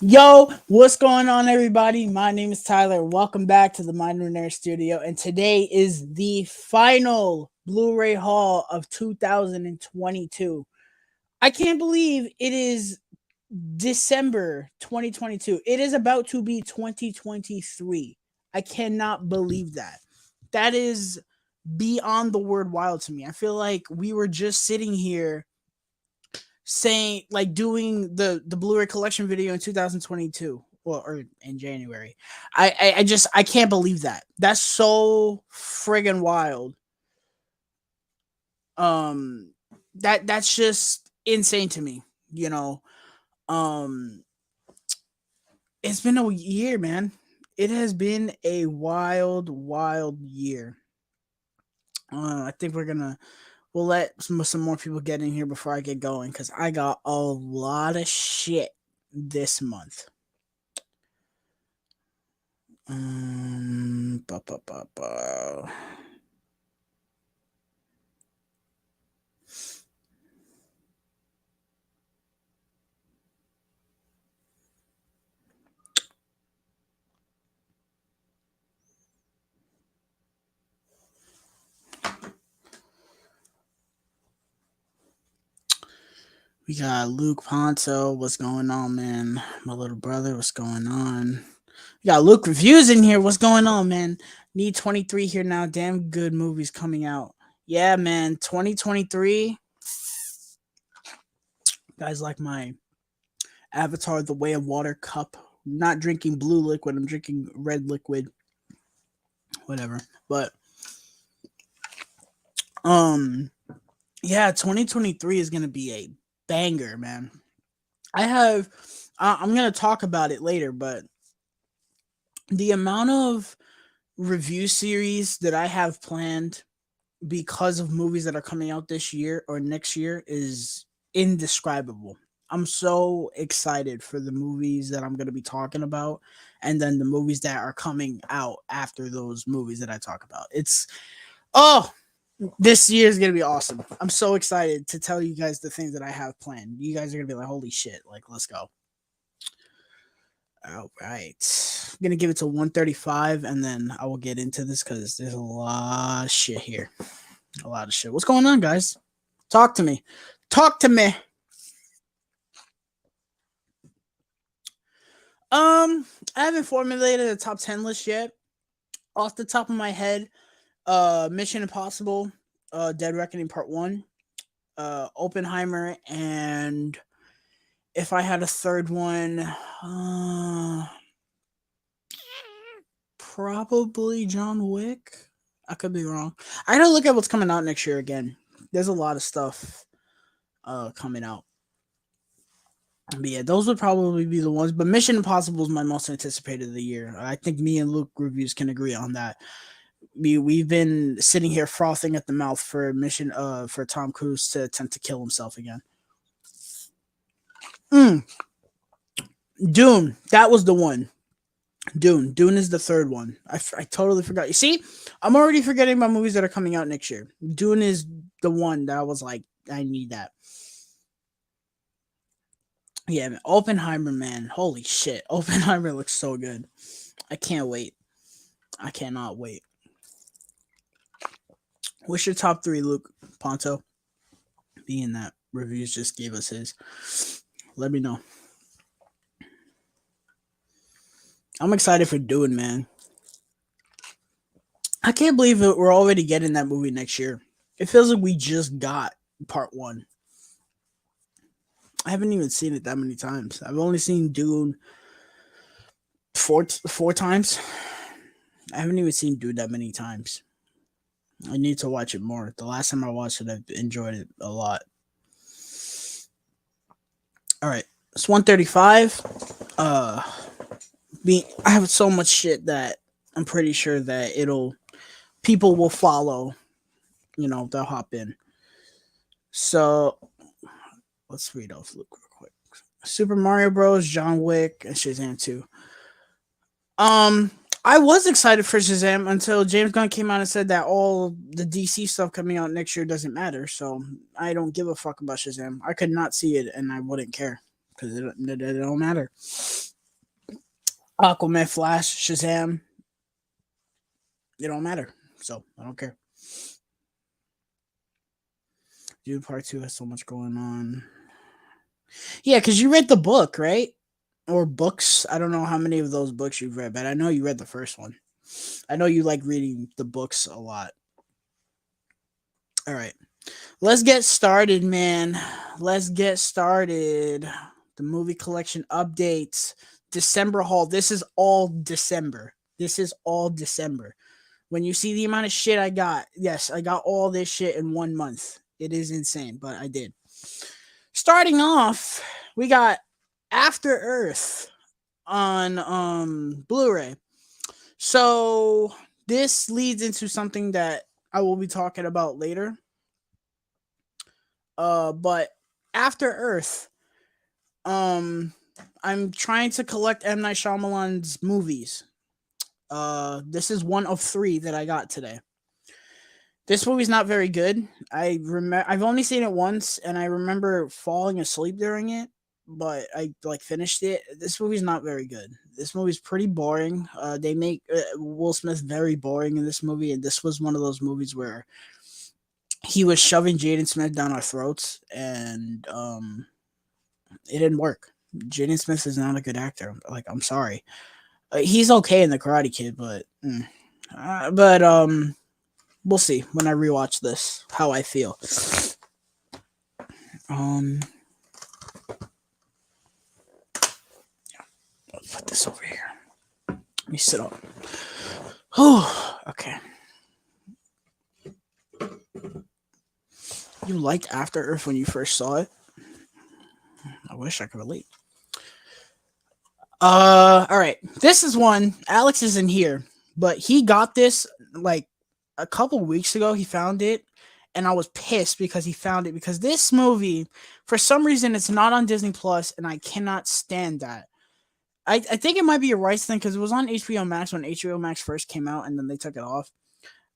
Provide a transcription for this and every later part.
Yo, what's going on, everybody? My name is Tyler. Welcome back to the Minor Nerd Studio, and today is the final Blu-ray haul of 2022. I can't believe it is December 2022. It is about to be 2023. I cannot believe that. That is beyond the word wild to me. I feel like we were just sitting here saying like doing the Blu-ray collection video in 2022, well, or in January. I can't believe that. That's so friggin' wild. Um that's just insane to me, you know. Um it's been a year, man. It has been a wild year. I think we'll let some more people get in here before I get going because I got a lot of shit this month. Ba, ba, ba, ba. We got Luke Ponto. What's going on, man? My little brother. What's going on? We got Luke Reviews in here. What's going on, man? Need 23 here now. Damn good movies coming out. Yeah, man. 2023. Guys, like my Avatar The Way of Water cup. Not drinking blue liquid. I'm drinking red liquid. Whatever. But um yeah, 2023 is gonna be a banger, man. I'm gonna talk about it later, but the amount of review series that I have planned because of movies that are coming out this year or next year is indescribable. I'm so excited for the movies that I'm going to be talking about and then the movies that are coming out after those movies that I talk about. Oh, this year is going to be awesome. I'm so excited to tell you guys the things that I have planned. You guys are going to be like, holy shit, like, let's go. All right. I'm going to give it to 135 and then I will get into this because there's a lot of shit here. A lot of shit. What's going on, guys? Talk to me. Talk to me. I haven't formulated a top 10 list yet. Off the top of my head, Mission Impossible, Dead Reckoning Part 1, Oppenheimer, and if I had a third one, probably John Wick. I could be wrong. I gotta look at what's coming out next year again. There's a lot of stuff coming out. But yeah, those would probably be the ones. But Mission Impossible is my most anticipated of the year. I think me and Luke reviews can agree on that. We've been sitting here frothing at the mouth for Tom Cruise to attempt to kill himself again. Dune, that was the one. Dune is the third one. I totally forgot. You see, I'm already forgetting about movies that are coming out next year. Dune is the one that I was like, I need that. Yeah, man. Oppenheimer, man. Holy shit. Oppenheimer looks so good. I can't wait. I cannot wait. What's your top three, Luke Ponto? Being that reviews just gave us his. Let me know. I'm excited for Dune, man. I can't believe it, we're already getting that movie next year. It feels like we just got part one. I haven't even seen it that many times. I've only seen Dune four times. I haven't even seen Dune that many times. I need to watch it more. The last time I watched it, I enjoyed it a lot. All right, it's 135. I have so much shit that I'm pretty sure that people will follow. You know, they'll hop in. So let's read off Luke real quick. Super Mario Bros, John Wick, and Shazam 2. I was excited for Shazam until James Gunn came out and said that all the DC stuff coming out next year doesn't matter. So I don't give a fuck about Shazam. I could not see it and I wouldn't care because it don't matter. Aquaman, Flash, Shazam. It don't matter. So I don't care. Dune Part 2 has so much going on. Yeah, because you read the book, right? Or books. I don't know how many of those books you've read, but I know you read the first one. I know you like reading the books a lot. All right. Let's get started, man. Let's get started. The movie collection updates. December haul. This is all December. This is all December. When you see the amount of shit I got, yes, I got all this shit in 1 month. It is insane, but I did. Starting off, we got After Earth on Blu-ray. So this leads into something that I will be talking about later. But After Earth, um, I'm trying to collect M. Night Shyamalan's movies. This is one of 3 that I got today. This movie's not very good. I've only seen it once, and I remember falling asleep during it. But I like finished it. This movie's not very good. This movie's pretty boring. They make Will Smith very boring in this movie, and this was one of those movies where he was shoving Jaden Smith down our throats, and it didn't work. Jaden Smith is not a good actor. Like, I'm sorry. He's okay in The Karate Kid, but we'll see when I rewatch this how I feel. Let's put this over here. Let me sit up. Oh, okay. You liked After Earth when you first saw it? I wish I could relate. All right. This is one. Alex isn't here, but he got this like a couple weeks ago. He found it, and I was pissed because he found it because this movie, for some reason, it's not on Disney Plus, and I cannot stand that. I think it might be a rights thing because it was on HBO Max when HBO Max first came out, and then they took it off.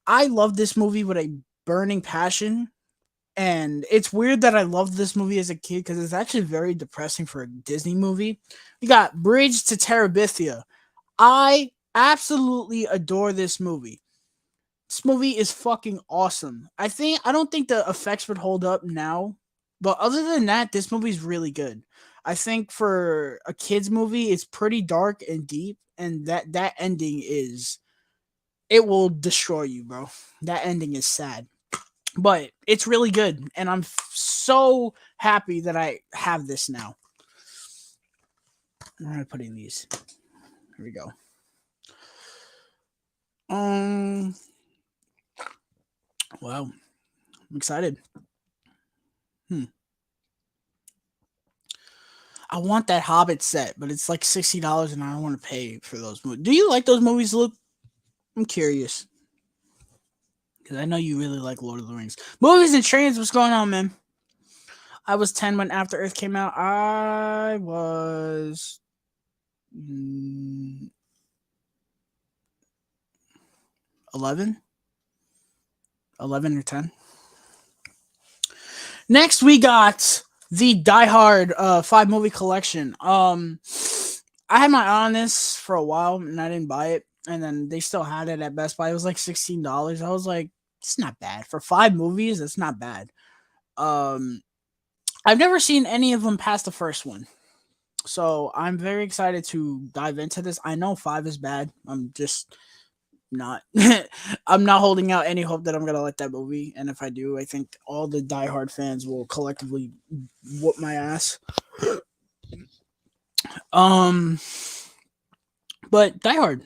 I love this movie with a burning passion. And it's weird that I loved this movie as a kid because it's actually very depressing for a Disney movie. We got Bridge to Terabithia. I absolutely adore this movie. This movie is fucking awesome. I don't think the effects would hold up now, but other than that, this movie's really good. I think for a kids movie, it's pretty dark and deep, and that ending is it will destroy you, bro. That ending is sad. But it's really good, and I'm so happy that I have this now. Where am I putting these? Here we go. Wow, I'm excited. I want that Hobbit set, but it's like $60, and I don't want to pay for those movies. Do you like those movies, Luke? I'm curious because I know you really like Lord of the Rings. Movies and trains. What's going on, man? I was 10 when After Earth came out. I was 11 or 10. Next, we got the Die Hard 5 movie collection. I had my eye on this for a while and I didn't buy it. And then they still had it at Best Buy. It was like $16. I was like, it's not bad. For 5 movies, it's not bad. I've never seen any of them past the first one. So I'm very excited to dive into this. I know 5 is bad. I'm just not I'm not holding out any hope that I'm gonna like that movie, and if I do, I think all the diehard fans will collectively whoop my ass. But Die Hard,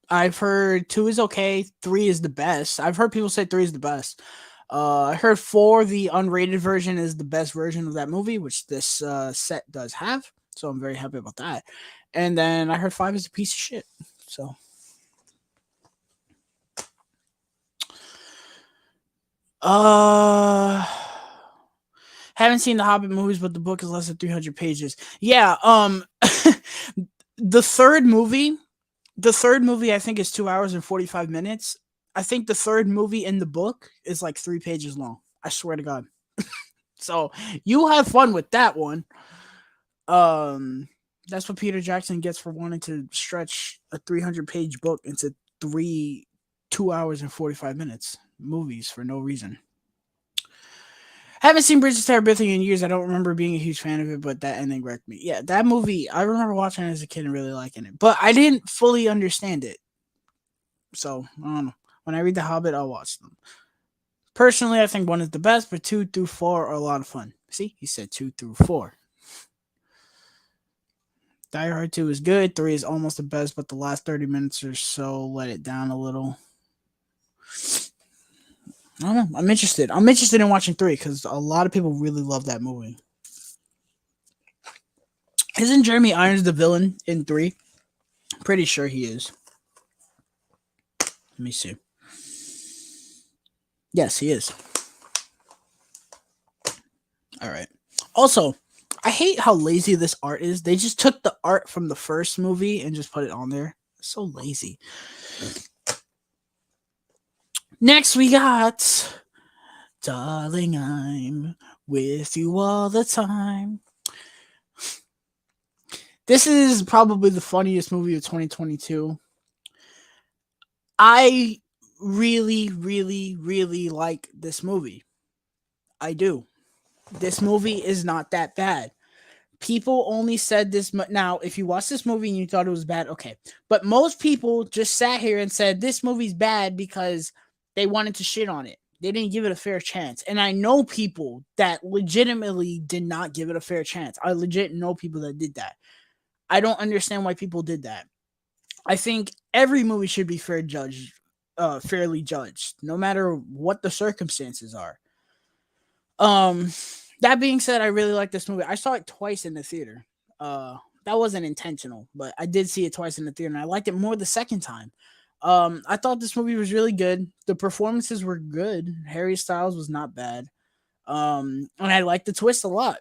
I've heard 2 is okay, 3 is the best. I've heard people say 3 is the best. I heard 4, the unrated version, is the best version of that movie, which this set does have. So I'm very happy about that. And then I heard 5 is a piece of shit. So haven't seen the Hobbit movies, but the book is less than 300 pages. Yeah, the third movie I think is 2 hours and 45 minutes. I think the third movie in the book is like 3 pages long. I swear to God. So you have fun with that one. That's what Peter Jackson gets for wanting to stretch a 300-page book into 2 hours and 45 minutes movies for no reason. Haven't seen Bridges to Everything in years. I don't remember being a huge fan of it, but that ending wrecked me. Yeah, that movie, I remember watching it as a kid and really liking it, but I didn't fully understand it. So, I don't know. When I read The Hobbit, I'll watch them. Personally, I think 1 is the best, but 2 through 4 are a lot of fun. See, he said 2 through 4. Die Hard 2 is good. 3 is almost the best, but the last 30 minutes or so let it down a little. I don't know. I'm interested. I'm interested in watching 3 because a lot of people really love that movie. Isn't Jeremy Irons the villain in 3? Pretty sure he is. Let me see. Yes, he is. All right. Also, I hate how lazy this art is. They just took the art from the first movie and just put it on there. It's so lazy. Next, we got Darling, I'm with you all the time. This is probably the funniest movie of 2022. I really, really, really like this movie. I do. This movie is not that bad. People only said this. Now, if you watch this movie and you thought it was bad, okay. But most people just sat here and said this movie's bad because they wanted to shit on it. They didn't give it a fair chance. And I know people that legitimately did not give it a fair chance. I legit know people that did that. I don't understand why people did that. I think every movie should be fairly judged, no matter what the circumstances are. That being said, I really like this movie. I saw it twice in the theater. That wasn't intentional, but I did see it twice in the theater, and I liked it more the second time. I thought this movie was really good. The performances were good. Harry Styles was not bad. And I liked the twist a lot.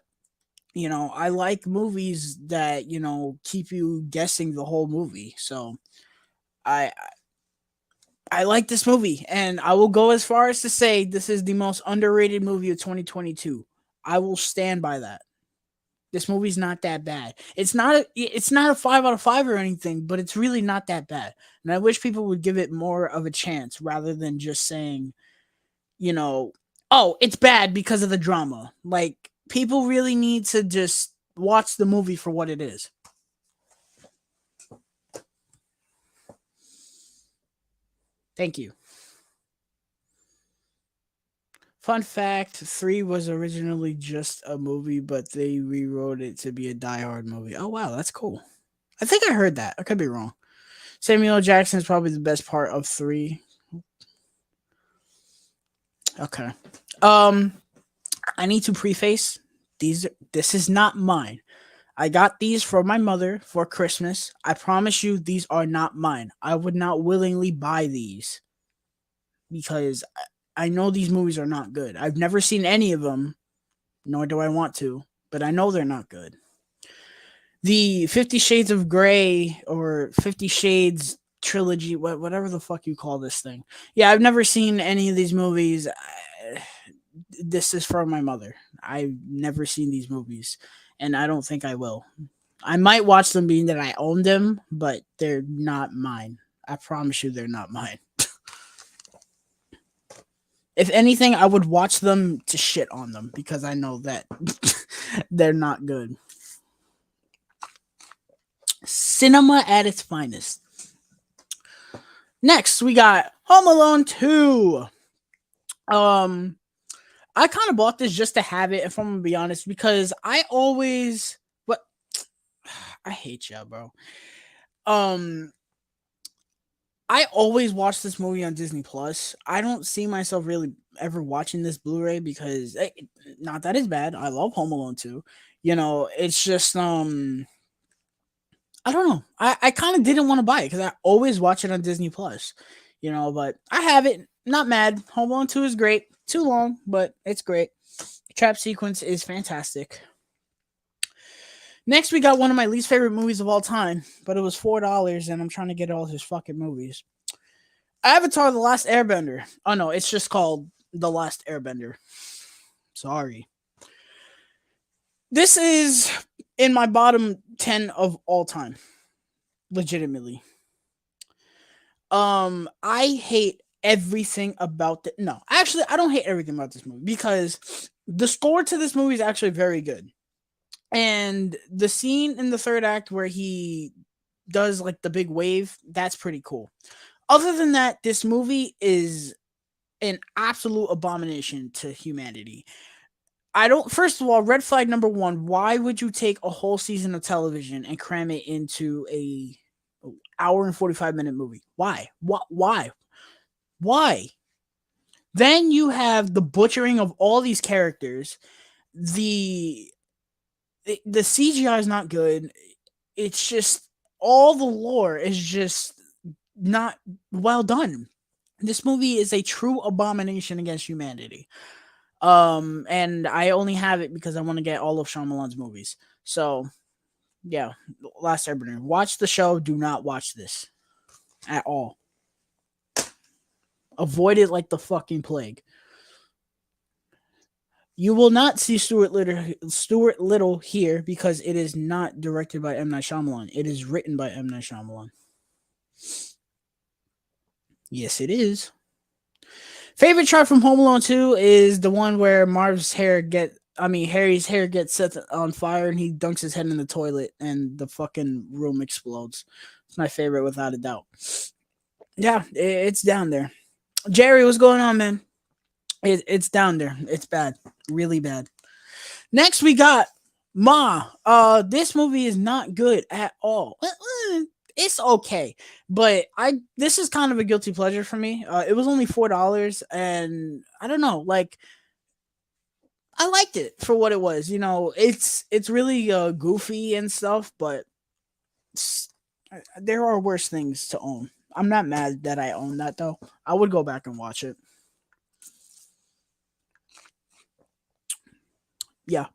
I like movies that, keep you guessing the whole movie. So I I like this movie, and I will go as far as to say this is the most underrated movie of 2022. I will stand by that. This movie's not that bad. It's not a 5 out of 5 or anything, but it's really not that bad. And I wish people would give it more of a chance rather than just saying, oh, it's bad because of the drama. Like, people really need to just watch the movie for what it is. Thank you. Fun fact, 3 was originally just a movie, but they rewrote it to be a Die Hard movie. Oh, wow, that's cool. I think I heard that. I could be wrong. Samuel L. Jackson is probably the best part of 3. Okay. I need to preface this is not mine. I got these for my mother for Christmas. I promise you these are not mine. I would not willingly buy these because I know these movies are not good. I've never seen any of them, nor do I want to, but I know they're not good. The 50 Shades of Grey or 50 Shades trilogy, whatever the fuck you call this thing. Yeah, I've never seen any of these movies. This is from my mother. I've never seen these movies, and I don't think I will. I might watch them being that I own them, but they're not mine. I promise you they're not mine. If anything, I would watch them to shit on them because I know that they're not good. Cinema at its finest. Next, we got Home Alone 2. I kind of bought this just to have it, if I'm gonna be honest, because I hate y'all, bro. I always watch this movie on Disney Plus. I don't see myself really ever watching this Blu-ray because not that it's bad. I love Home Alone 2. It's just I don't know. I kind of didn't want to buy it because I always watch it on Disney Plus. But I have it. Not mad. Home Alone 2 is great. Too long, but it's great. The trap sequence is fantastic. Next, we got one of my least favorite movies of all time, but it was $4, and I'm trying to get all his fucking movies. Avatar: The Last Airbender. Oh no, it's just called The Last Airbender. Sorry. This is in my bottom 10 of all time, legitimately. I hate everything about the no, actually I don't hate everything about this movie because the score to this movie is actually very good. And the scene in the third act where he does like the big wave, that's pretty cool. Other than that, this movie is an absolute abomination to humanity. I don't. First of all, red flag number one. Why would you take a whole season of television and cram it into a hour and 45-minute movie? Why? What? Why? Why? Then you have the butchering of all these characters. The the CGI is not good. It's just all the lore is just not well done. This movie is a true abomination against humanity. And I only have it because I want to get all of Shyamalan's movies. So yeah, Last Airbender. Watch the show. Do not watch this at all. Avoid it like the fucking plague. You will not see Stuart Little here because it is not directed by M Night Shyamalan. It is written by M Night Shyamalan. Yes, it is. Favorite shot from Home Alone 2 is the one where Harry's hair gets set on fire and he dunks his head in the toilet and the fucking room explodes. It's my favorite without a doubt. Yeah, it's down there. Jerry, what's going on, man? It's down there. It's bad. Really bad. Next we got Ma. This movie is not good at all. It's okay, but I this is kind of a guilty pleasure for me. It was only $4, and I don't know, like I liked it for what it was. It's really goofy and stuff, but there are worse things to own. I'm not mad that I own that though. I would go back and watch it. Yeah,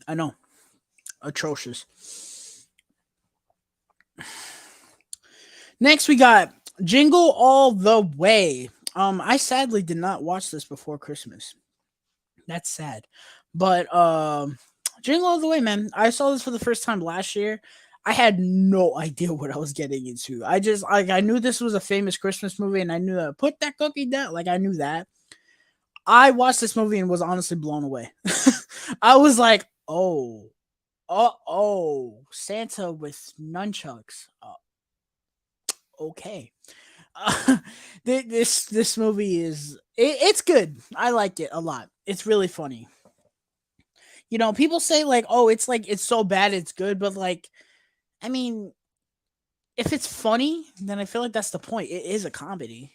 I know. Atrocious. Next we got Jingle All the Way. I sadly did not watch this before Christmas. That's sad. But Jingle All the Way, man. I saw this for the first time last year. I had no idea what I was getting into. I knew this was a famous Christmas movie and I knew that put that cookie down. Like I knew that. I watched this movie and was honestly blown away. I was like, oh, Santa with nunchucks. Okay. This movie it's good. I liked it a lot. It's really funny. People say like it's so bad it's good, but like I mean, if it's funny, then I feel like that's the point. It is a comedy.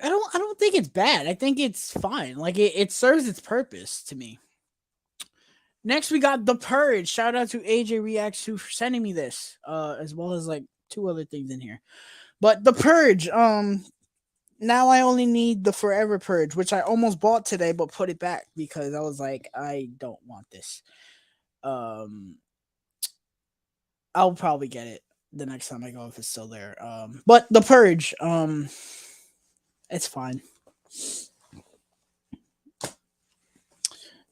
I don't think it's bad. I think it's fine. Like it serves its purpose to me. Next we got The Purge. Shout out to AJ Reacts for sending me this. As well as like two other things in here. But The Purge, now I only need the Forever Purge, which I almost bought today but put it back because I was like, I don't want this. Um I'll probably get it the next time I go if it's still there. But The Purge, it's fine.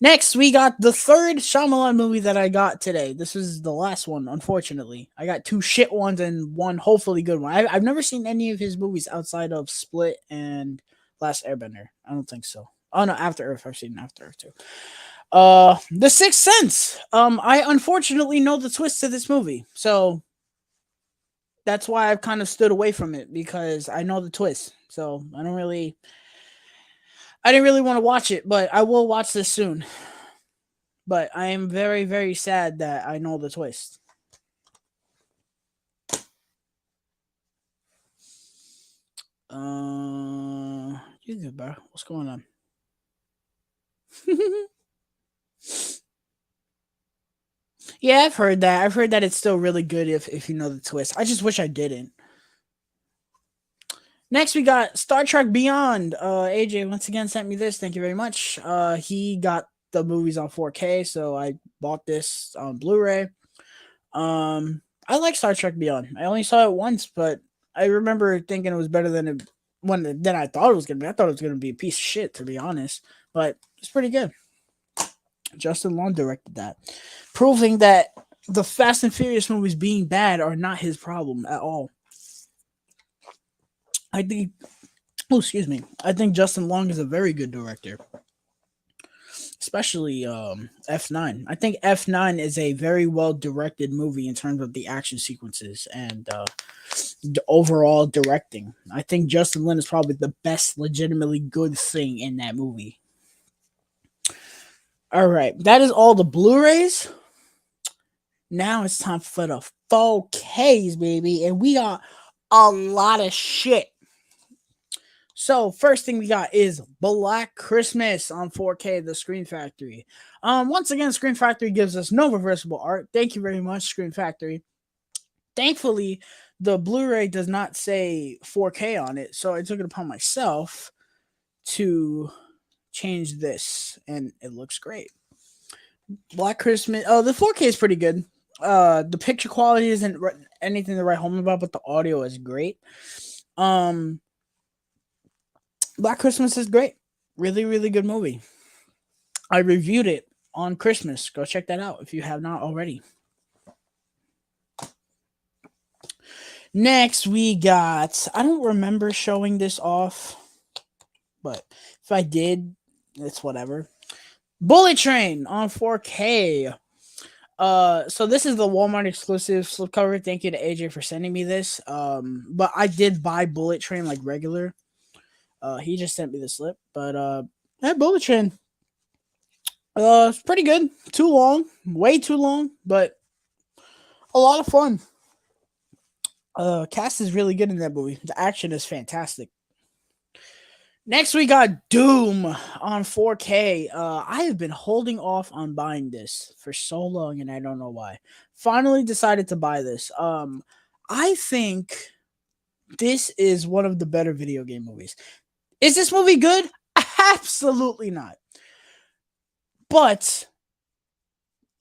Next, we got the third Shyamalan movie that I got today. This is the last one, unfortunately. I got two shit ones and one hopefully good one. I've never seen any of his movies outside of Split and Last Airbender. I don't think so. Oh no, After Earth. I've seen After Earth too. The Sixth Sense. I unfortunately know the twist to this movie, so that's why I've kind of stood away from it because I know the twist. So I didn't really want to watch it, but I will watch this soon. But I am very, very sad that I know the twist. You good, bro? What's going on? Yeah, I've heard that. I've heard that it's still really good if you know the twist. I just wish I didn't. Next, we got Star Trek Beyond. AJ once again sent me this. Thank you very much. He got the movies on 4K, so I bought this on Blu-ray. I like Star Trek Beyond. I only saw it once, but I remember thinking it was better than I thought it was gonna be. I thought it was gonna be a piece of shit, to be honest. But it's pretty good. Justin Long directed that, proving that the Fast and Furious movies being bad are not his problem at all. I think, oh, excuse me, I think Justin Long is a very good director, especially F9. I think F9 is a very well directed movie in terms of the action sequences and the overall directing. I think Justin Lin is probably the best legitimately good thing in that movie. All right, that is all the Blu-rays. Now it's time for the 4Ks, baby, and we got a lot of shit. So first thing we got is Black Christmas on 4K, the Screen Factory. Once again, Screen Factory gives us no reversible art. Thank you very much, Screen Factory. Thankfully, the Blu-ray does not say 4K on it, so I took it upon myself to change this, and it looks great. Black Christmas. Oh, the 4K is pretty good. The picture quality isn't anything to write home about, but the audio is great. Black Christmas is great. Really, really good movie. I reviewed it on Christmas. Go check that out if you have not already. Next, we got. I don't remember showing this off, but if I did, it's whatever. Bullet Train on 4K. So this is the Walmart exclusive slipcover. Thank you to AJ for sending me this. But I did buy Bullet Train like regular. He just sent me the slip, but that Bullet Train. It's pretty good. Too long, way too long, but a lot of fun. Cast is really good in that movie. The action is fantastic. Next, we got Doom on 4K. I have been holding off on buying this for so long, and I don't know why. Finally decided to buy this. I think this is one of the better video game movies. Is this movie good? Absolutely not. But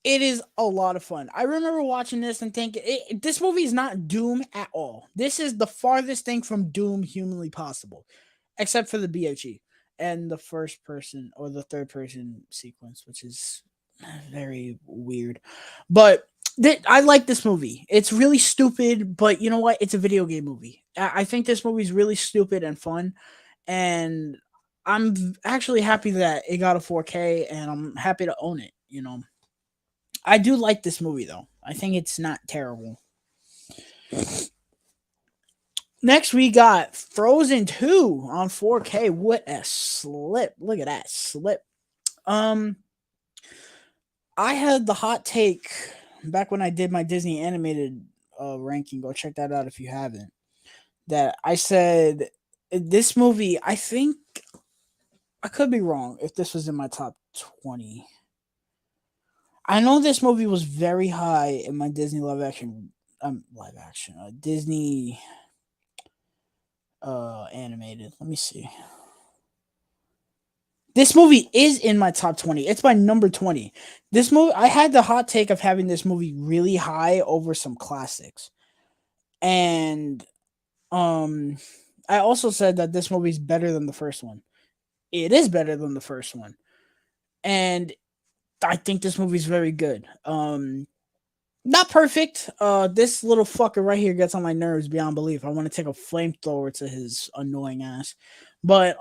it is a lot of fun. I remember watching this and thinking, this movie is not Doom at all. This is the farthest thing from Doom humanly possible, except for the BOG and the first person or the third person sequence, which is very weird. But I like this movie. It's really stupid, but you know what? It's a video game movie. I think this movie is really stupid and fun, and I'm actually happy that it got a 4K, and I'm happy to own it. You know, I do like this movie though. I think it's not terrible. Next, we got Frozen 2 on 4K. What a slip. Look at that slip. I had the hot take back when I did my Disney animated ranking. Go check that out if you haven't. That I said this movie, I think I could be wrong if this was in my top 20. I know this movie was very high in my Disney Disney animated. Let me see. This movie is in my top 20. It's my number 20. This movie, I had the hot take of having this movie really high over some classics. And I also said that this movie is better than the first one. It is better than the first one. And I think this movie is very good. Not perfect. This little fucker right here gets on my nerves beyond belief. I want to take a flamethrower to his annoying ass. But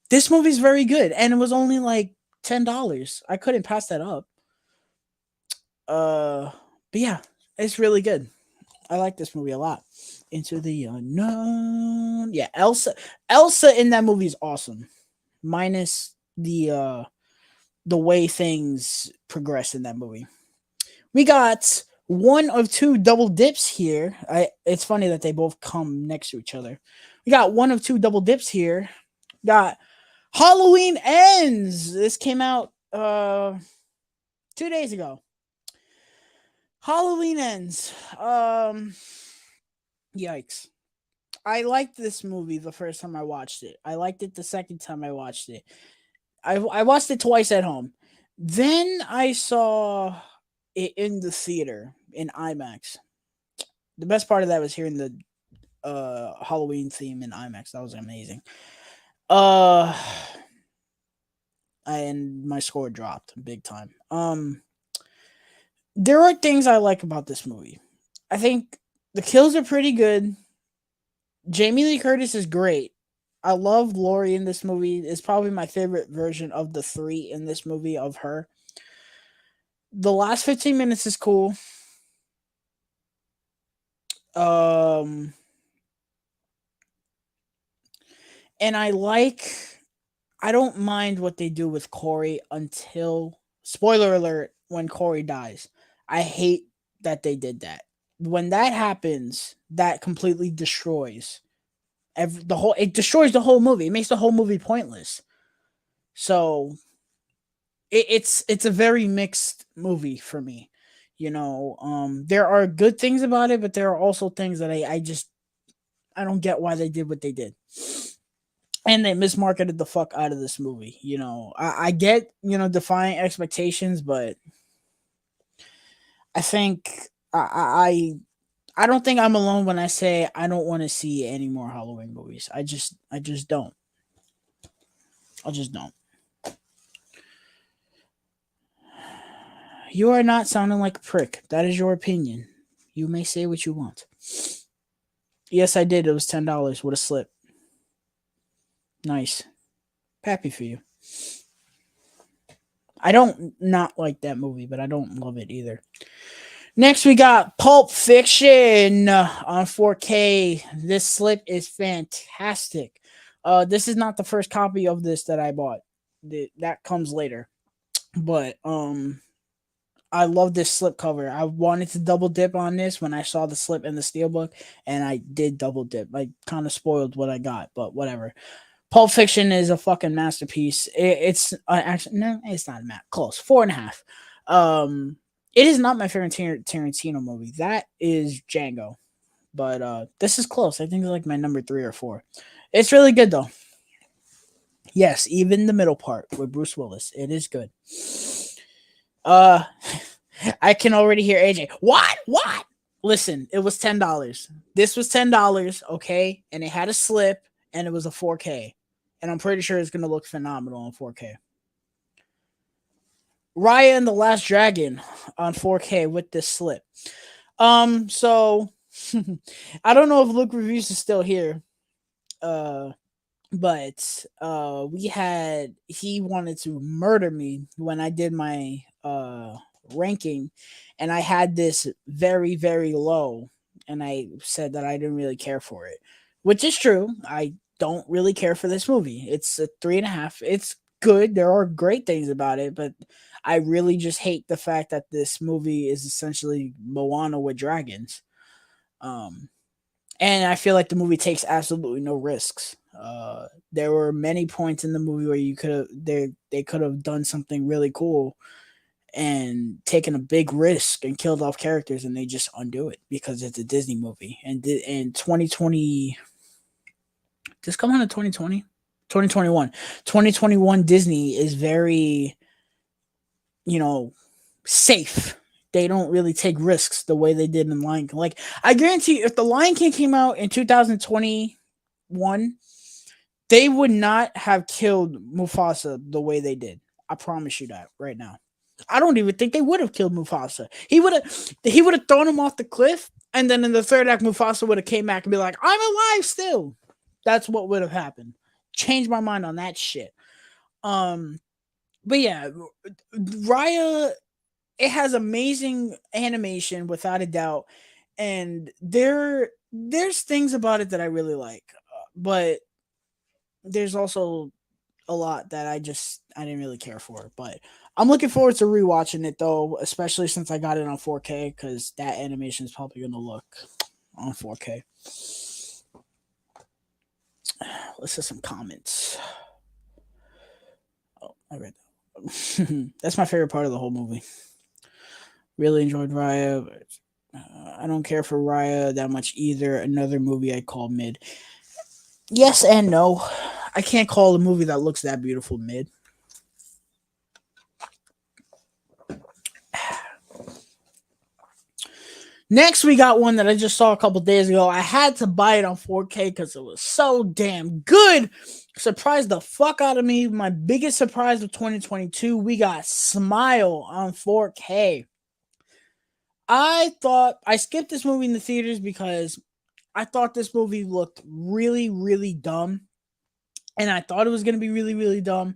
this movie's very good, and it was only like $10. I couldn't pass that up. But yeah, it's really good. I like this movie a lot. Into the Unknown. Yeah, Elsa in that movie is awesome. Minus the way things progress in that movie. We got one of two double dips here. It's funny that they both come next to each other. We got one of two double dips here. Got Halloween Ends. This came out 2 days ago. Halloween Ends. Yikes. I liked this movie the first time I watched it. I liked it the second time I watched it. I watched it twice at home. Then I saw it in the theater in IMAX. The best part of that was hearing the Halloween theme in IMAX. That was amazing. and my score dropped big time. There are things I like about this movie. I think the kills are pretty good. Jamie Lee Curtis is great. I love Lori in this movie. It's probably my favorite version of the three in this movie of her. The last 15 minutes is cool. Um and I don't mind what they do with Corey until spoiler alert when Corey dies. I hate that they did that. When that happens, that completely destroys the whole. It destroys the whole movie. It makes the whole movie pointless. So it's a very mixed movie for me. There are good things about it, but there are also things that I just I don't get why they did what they did. And they mismarketed the fuck out of this movie. I get, defying expectations, but I think I don't think I'm alone when I say I don't want to see any more Halloween movies. I just don't. I just don't. You are not sounding like a prick. That is your opinion. You may say what you want. Yes, I did. It was $10 with a slip. Nice. Happy for you. I don't not like that movie, but I don't love it either. Next, we got Pulp Fiction on 4K. This slip is fantastic. This is not the first copy of this that I bought. That comes later. But I love this slip cover. I wanted to double dip on this when I saw the slip in the steelbook, and I did double dip. I kind of spoiled what I got, but whatever. Pulp Fiction is a fucking masterpiece. It's actually no, it's not a close 4.5. It is not my favorite Tarantino movie. That is Django, but this is close. I think it's like my number 3 or 4. It's really good though. Yes, even the middle part with Bruce Willis, it is good. Uh, I can already hear AJ. What? What? Listen, it was $10. This was $10, okay, and it had a slip, and it was a 4K, and I'm pretty sure it's gonna look phenomenal on 4K. Raya and the Last Dragon on 4K with this slip. So I don't know if Luke Reviews is still here. But he wanted to murder me when I did my ranking, and I had this very, very low, and I said that I didn't really care for it, which is true. I don't really care for this movie. It's a 3.5. It's good. There are great things about it, but I really just hate the fact that this movie is essentially Moana with dragons. Um, and I feel like the movie takes absolutely no risks. There were many points in the movie where you could have they could have done something really cool and taken a big risk and killed off characters, and they just undo it because it's a Disney movie. And in 2020, this come out in 2020, 2021, 2021. Disney is very, you know, safe. They don't really take risks the way they did in Lion King. Like, I guarantee you, if the Lion King came out in 2021, they would not have killed Mufasa the way they did. I promise you that right now. I don't even think they would have killed Mufasa. He would have thrown him off the cliff, and then in the third act, Mufasa would have came back and be like, "I'm alive still." That's what would have happened. Change my mind on that shit. Um, but yeah, Raya, it has amazing animation without a doubt, and there's things about it that I really like, but there's also a lot that I didn't really care for. But I'm looking forward to rewatching it though, especially since I got it on 4K because that animation is probably gonna look on 4K. Let's see some comments. Oh, I read that. That's my favorite part of the whole movie. Really enjoyed Raya. I don't care for Raya that much either. Another movie I call mid. Yes and no. I can't call a movie that looks that beautiful mid. Next, we got one that I just saw a couple days ago. I had to buy it on 4K because it was so damn good. Surprised the fuck out of me. My biggest surprise of 2022. We got Smile on 4K. I thought I skipped this movie in the theaters because I thought this movie looked really, really dumb. And I thought it was going to be really, really dumb.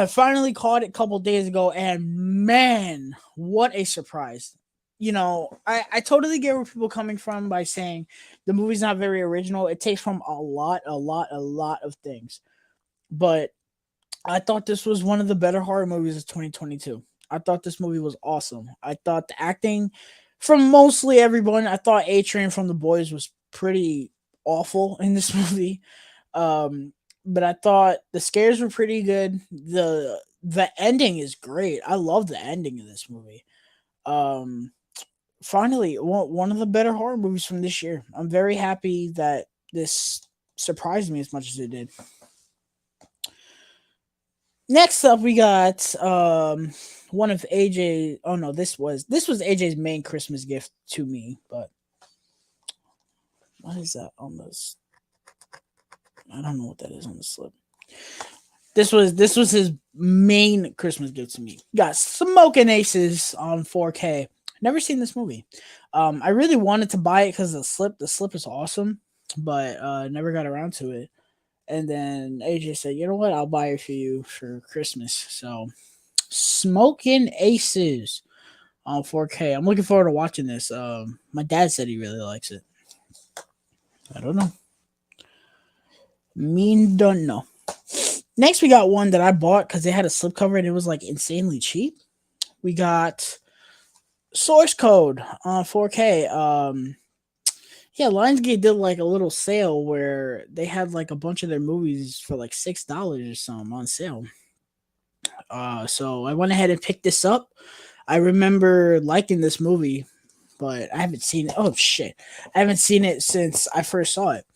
Finally caught it a couple days ago, and man, what a surprise. I totally get where people are coming from by saying the movie's not very original. It takes from a lot of things. But I thought this was one of the better horror movies of 2022. I thought this movie was awesome. I thought the acting from mostly everyone, I thought A Train from The Boys was pretty awful in this movie. Um, but I thought the scares were pretty good. The ending is great. I love the ending of this movie. Um, Finally, one of the better horror movies from this year. I'm very happy that this surprised me as much as it did. Next up, we got one of AJ. Oh no, this was AJ's main Christmas gift to me. But what is that on this? I don't know what that is on the slip. This was his main Christmas gift to me. Got Smoking Aces on 4K. Never seen this movie. I really wanted to buy it because the slip is awesome, but never got around to it. And then AJ said, "You know what? I'll buy it for you for Christmas." So, Smoking Aces on 4K. I'm looking forward to watching this. My dad said he really likes it. I don't know. Mean don't know. Next, we got one that I bought because they had a slipcover and it was like insanely cheap. We got Source Code on 4K. Yeah, Lionsgate did like a little sale where they had like a bunch of their movies for like $6 or something on sale. So I went ahead and picked this up. I remember liking this movie, but I haven't seen it. Oh shit, I haven't seen it since I first saw it.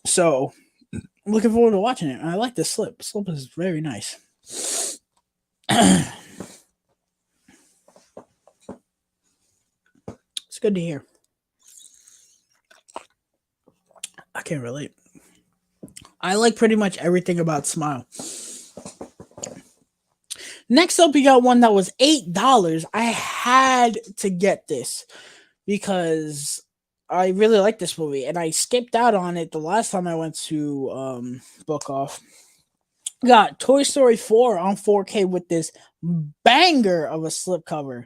So I'm looking forward to watching it. I like the slip. Slip is very nice. It's good to hear. I can't relate. I like pretty much everything about Smile. Next up, we got one that was $8. I had to get this because I really like this movie, and I skipped out on it the last time I went to Book Off. Got Toy Story 4 on 4K with this banger of a slipcover.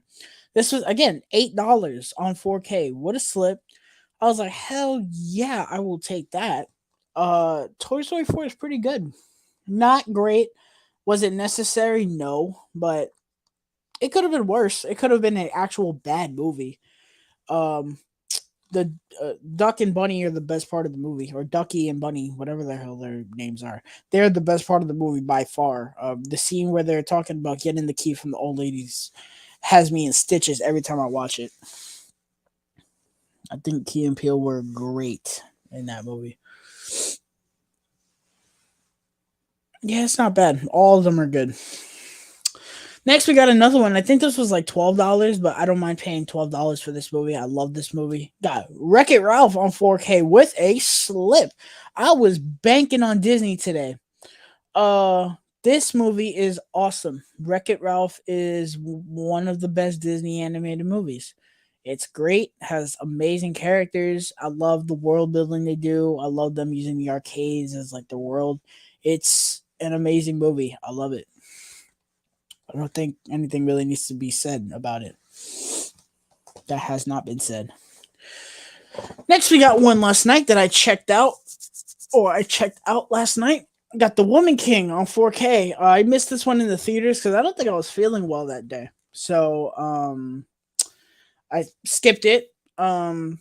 This was again $8 on 4K. What a slip! I was like, hell yeah, I will take that. Toy Story 4 is pretty good. Not great. Was it necessary? No, but it could have been worse. It could have been an actual bad movie. Um, the Duck and Bunny are the best part of the movie, or Ducky and Bunny, whatever the hell their names are. They're the best part of the movie by far. The scene where they're talking about getting the key from the old ladies has me in stitches every time I watch it. I think Key and Peele were great in that movie. Yeah, it's not bad. All of them are good. Next, we got another one. I think this was like $12, but I don't mind paying $12 for this movie. I love this movie. Got Wreck It Ralph on 4K with a slip. I was banking on Disney today. This movie is awesome. Wreck It Ralph is one of the best Disney animated movies. It's great, has amazing characters. I love the world building they do. I love them using the arcades as like the world. It's an amazing movie. I love it. I don't think anything really needs to be said about it that has not been said. Next, we got one last night that I checked out, or I checked out last night. Got The Woman King on 4K. I missed this one in the theaters because I don't think I was feeling well that day. So I skipped it. Bought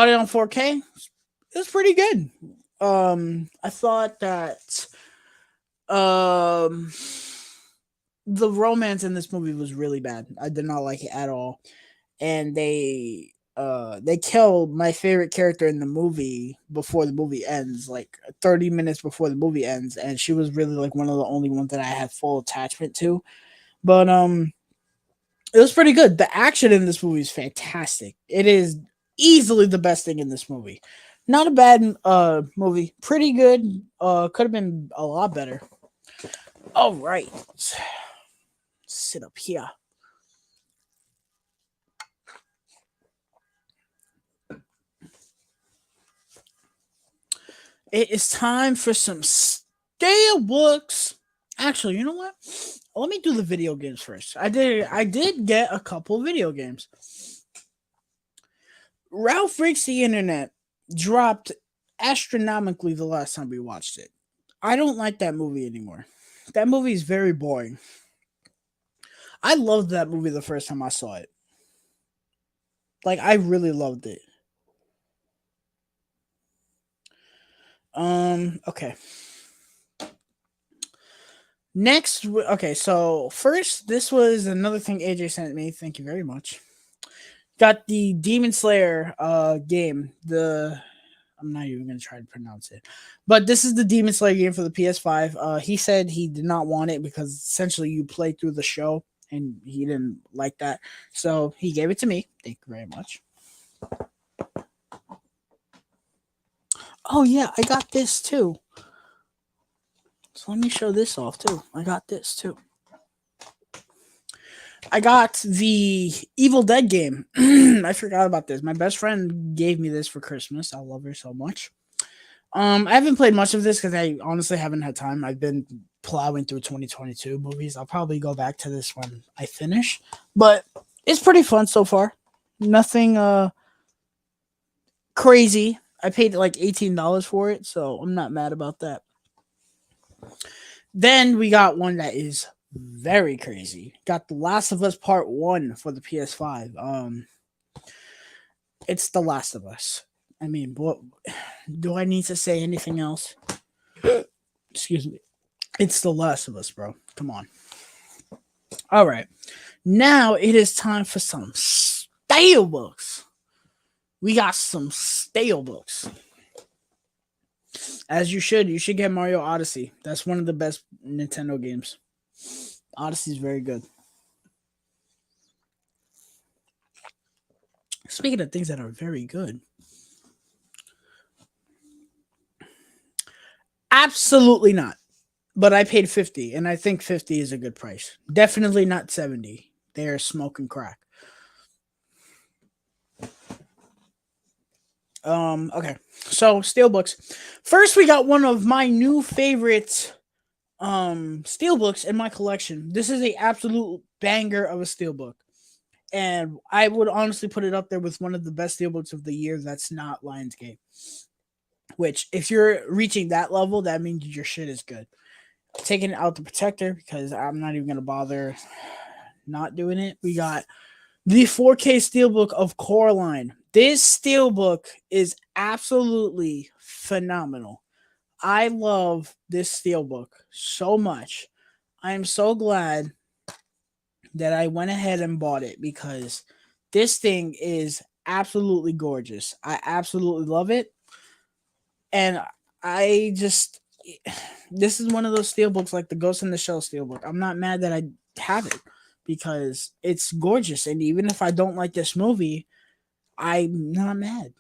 it on 4K. It was pretty good. I thought that um the romance in this movie was really bad. I did not like it at all. And they kill my favorite character in the movie before the movie ends, like 30 minutes before the movie ends, and she was really like one of the only ones that I had full attachment to. But It was pretty good. The action in this movie is fantastic. It is easily the best thing in this movie. Not a bad movie. Pretty good. Could have been a lot better. All right. Sit up here. It is time for some stale books. Actually, you know what? Let me do the video games first. I did get a couple video games. Ralph Breaks the Internet dropped astronomically the last time we watched it. I don't like that movie anymore. That movie is very boring. I loved that movie the first time I saw it. Like I really loved it. Okay. Okay, so first this was another thing AJ sent me. Thank you very much. Got the Demon Slayer game. I'm not even gonna try to pronounce it, but this is the Demon Slayer game for the PS5. He said he did not want it because essentially you play through the show, and he didn't like that, so he gave it to me. Thank you very much. Oh yeah, I got this too. So let me show this off too. I got this too. I got the Evil Dead game. I forgot about this. My best friend gave me this for Christmas. I love her so much. I haven't played much of this because I honestly haven't had time. I've been plowing through 2022 movies. I'll probably go back to this when I finish, but it's pretty fun so far. Nothing crazy. I paid like $18 for it, so I'm not mad about that. Then we got one that is very crazy. Got The Last of Us Part 1 for the PS5. It's The Last of Us. I mean, what do I need to say anything else? Excuse me. It's The Last of Us, bro. Come on. All right. Now it is time for some stale books. We got some stale books. As you should. You should get Mario Odyssey. That's one of the best Nintendo games. Odyssey is very good. Speaking of things that are very good, absolutely not. But I paid 50, and I think 50 is a good price. Definitely not 70. They are smoking crack. Okay. So steelbooks. First we got one of my new favorite steelbooks in my collection. This is a absolute banger of a steelbook. And I would honestly put it up there with one of the best steelbooks of the year that's not Lionsgate. Which, if you're reaching that level, that means your shit is good. Taking out the protector because I'm not even gonna bother not doing it. We got the 4K steelbook of Coraline. This steelbook is absolutely phenomenal. I love this steelbook so much. I am so glad that I went ahead and bought it because this thing is absolutely gorgeous. I absolutely love it. And I just this is one of those steelbooks like the Ghost in the Shell steelbook. I'm not mad that I have it because it's gorgeous. And even if I don't like this movie, I'm not mad.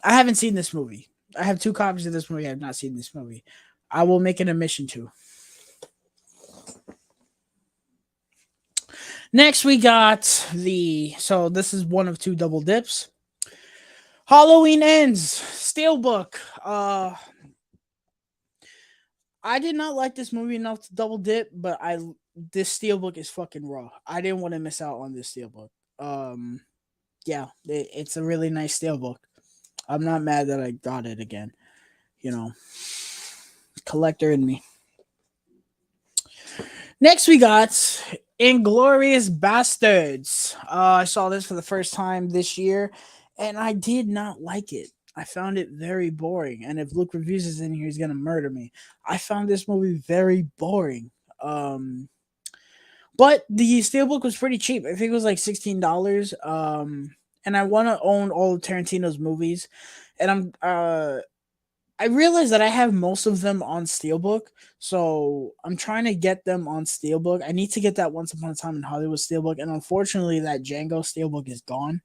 I haven't seen this movie. I have 2 copies of this movie. I have not seen this movie. I will make an admission to. Next, we got so this is one of 2 double dips. Halloween Ends steelbook. I did not like this movie enough to double dip, but this steelbook is fucking raw. I didn't want to miss out on this steelbook. Yeah, it's a really nice steelbook. I'm not mad that I got it again. You know, collector in me. Next, we got Inglorious Bastards. I saw this for the first time this year, and I did not like it. I found it very boring. And if Luke Reviews is in here, he's gonna murder me. I found this movie very boring. But the steelbook was pretty cheap. I think it was like $16. And I want to own all of Tarantino's movies, and I realize that I have most of them on Steelbook, so I'm trying to get them on Steelbook. I need to get that Once Upon a Time in Hollywood Steelbook, and unfortunately, that Django Steelbook is gone,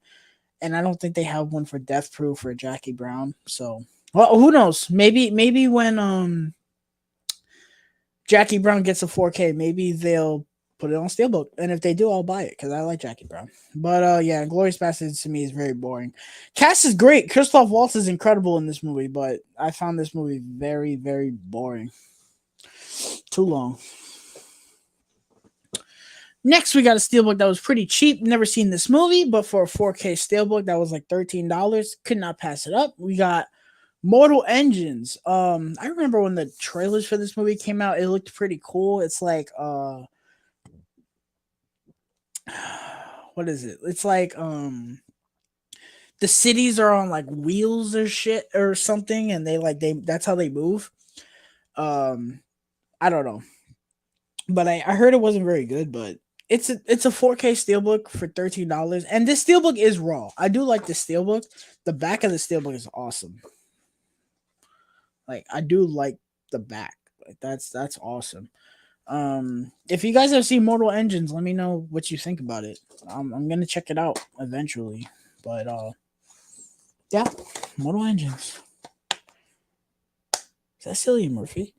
and I don't think they have one for Death Proof or Jackie Brown. So, well, who knows? Maybe when Jackie Brown gets a 4K, maybe they'll put it on Steelbook, and if they do, I'll buy it because I like Jackie Brown. But yeah, Glorious Bastards to me is very boring. Cast is great. Christoph Waltz is incredible in this movie, but I found this movie very, very boring. Too long. Next, we got a steelbook that was pretty cheap. Never seen this movie, but for a 4K steelbook that was like $13, could not pass it up. We got Mortal Engines. I remember when the trailers for this movie came out, it looked pretty cool. It's like what is it? It's like the cities are on like wheels or shit or something, and they that's how they move. I don't know, but I heard it wasn't very good. But it's a 4K steelbook for $13, and this steelbook is raw. I do like the steelbook. The back of the steelbook is awesome. Like I do like the back. Like that's awesome. If you guys have seen Mortal Engines, let me know what you think about it. I'm gonna check it out eventually. But yeah, Mortal Engines. Is that Cillian Murphy?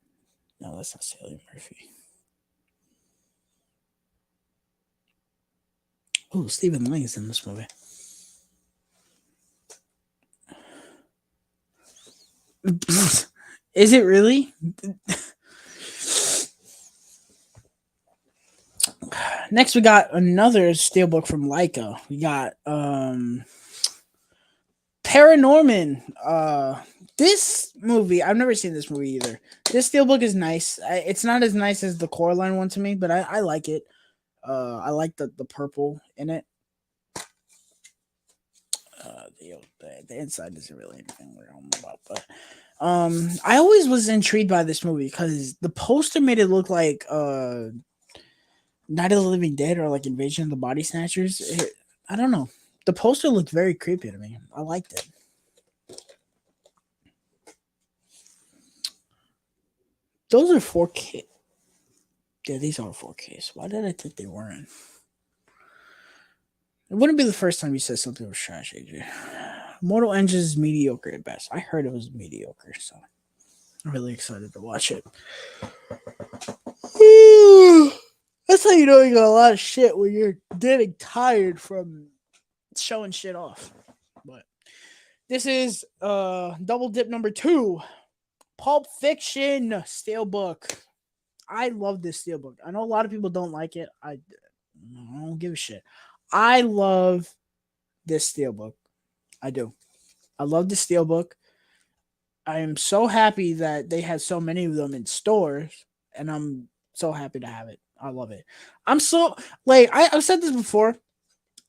No, that's not Cillian Murphy. Oh, Stephen Lang is in this movie. Is it really? Next, we got another steelbook from Leica. We got Paranorman. This movie, I've never seen this movie either. This steelbook is nice. It's not as nice as the Coraline one to me, but I like it. I like the purple in it. The inside isn't really anything we're on about, but I always was intrigued by this movie because the poster made it look like Night of the Living Dead or like Invasion of the Body Snatchers. I don't know. The poster looked very creepy to me. I liked it. Those are 4K. Yeah, these are 4Ks. Why did I think they weren't? It wouldn't be the first time you said something was trash, AJ. Mortal Engines is mediocre at best. I heard it was mediocre, so I'm really excited to watch it. That's how you know you got a lot of shit when you're getting tired from showing shit off. But this is double dip number 2. Pulp Fiction Steelbook. I love this steelbook. I know a lot of people don't like it. I don't give a shit. I love this steelbook. I do. I love the steelbook. I am so happy that they had so many of them in stores, and I'm so happy to have it. I love it. I'm so like I've said this before.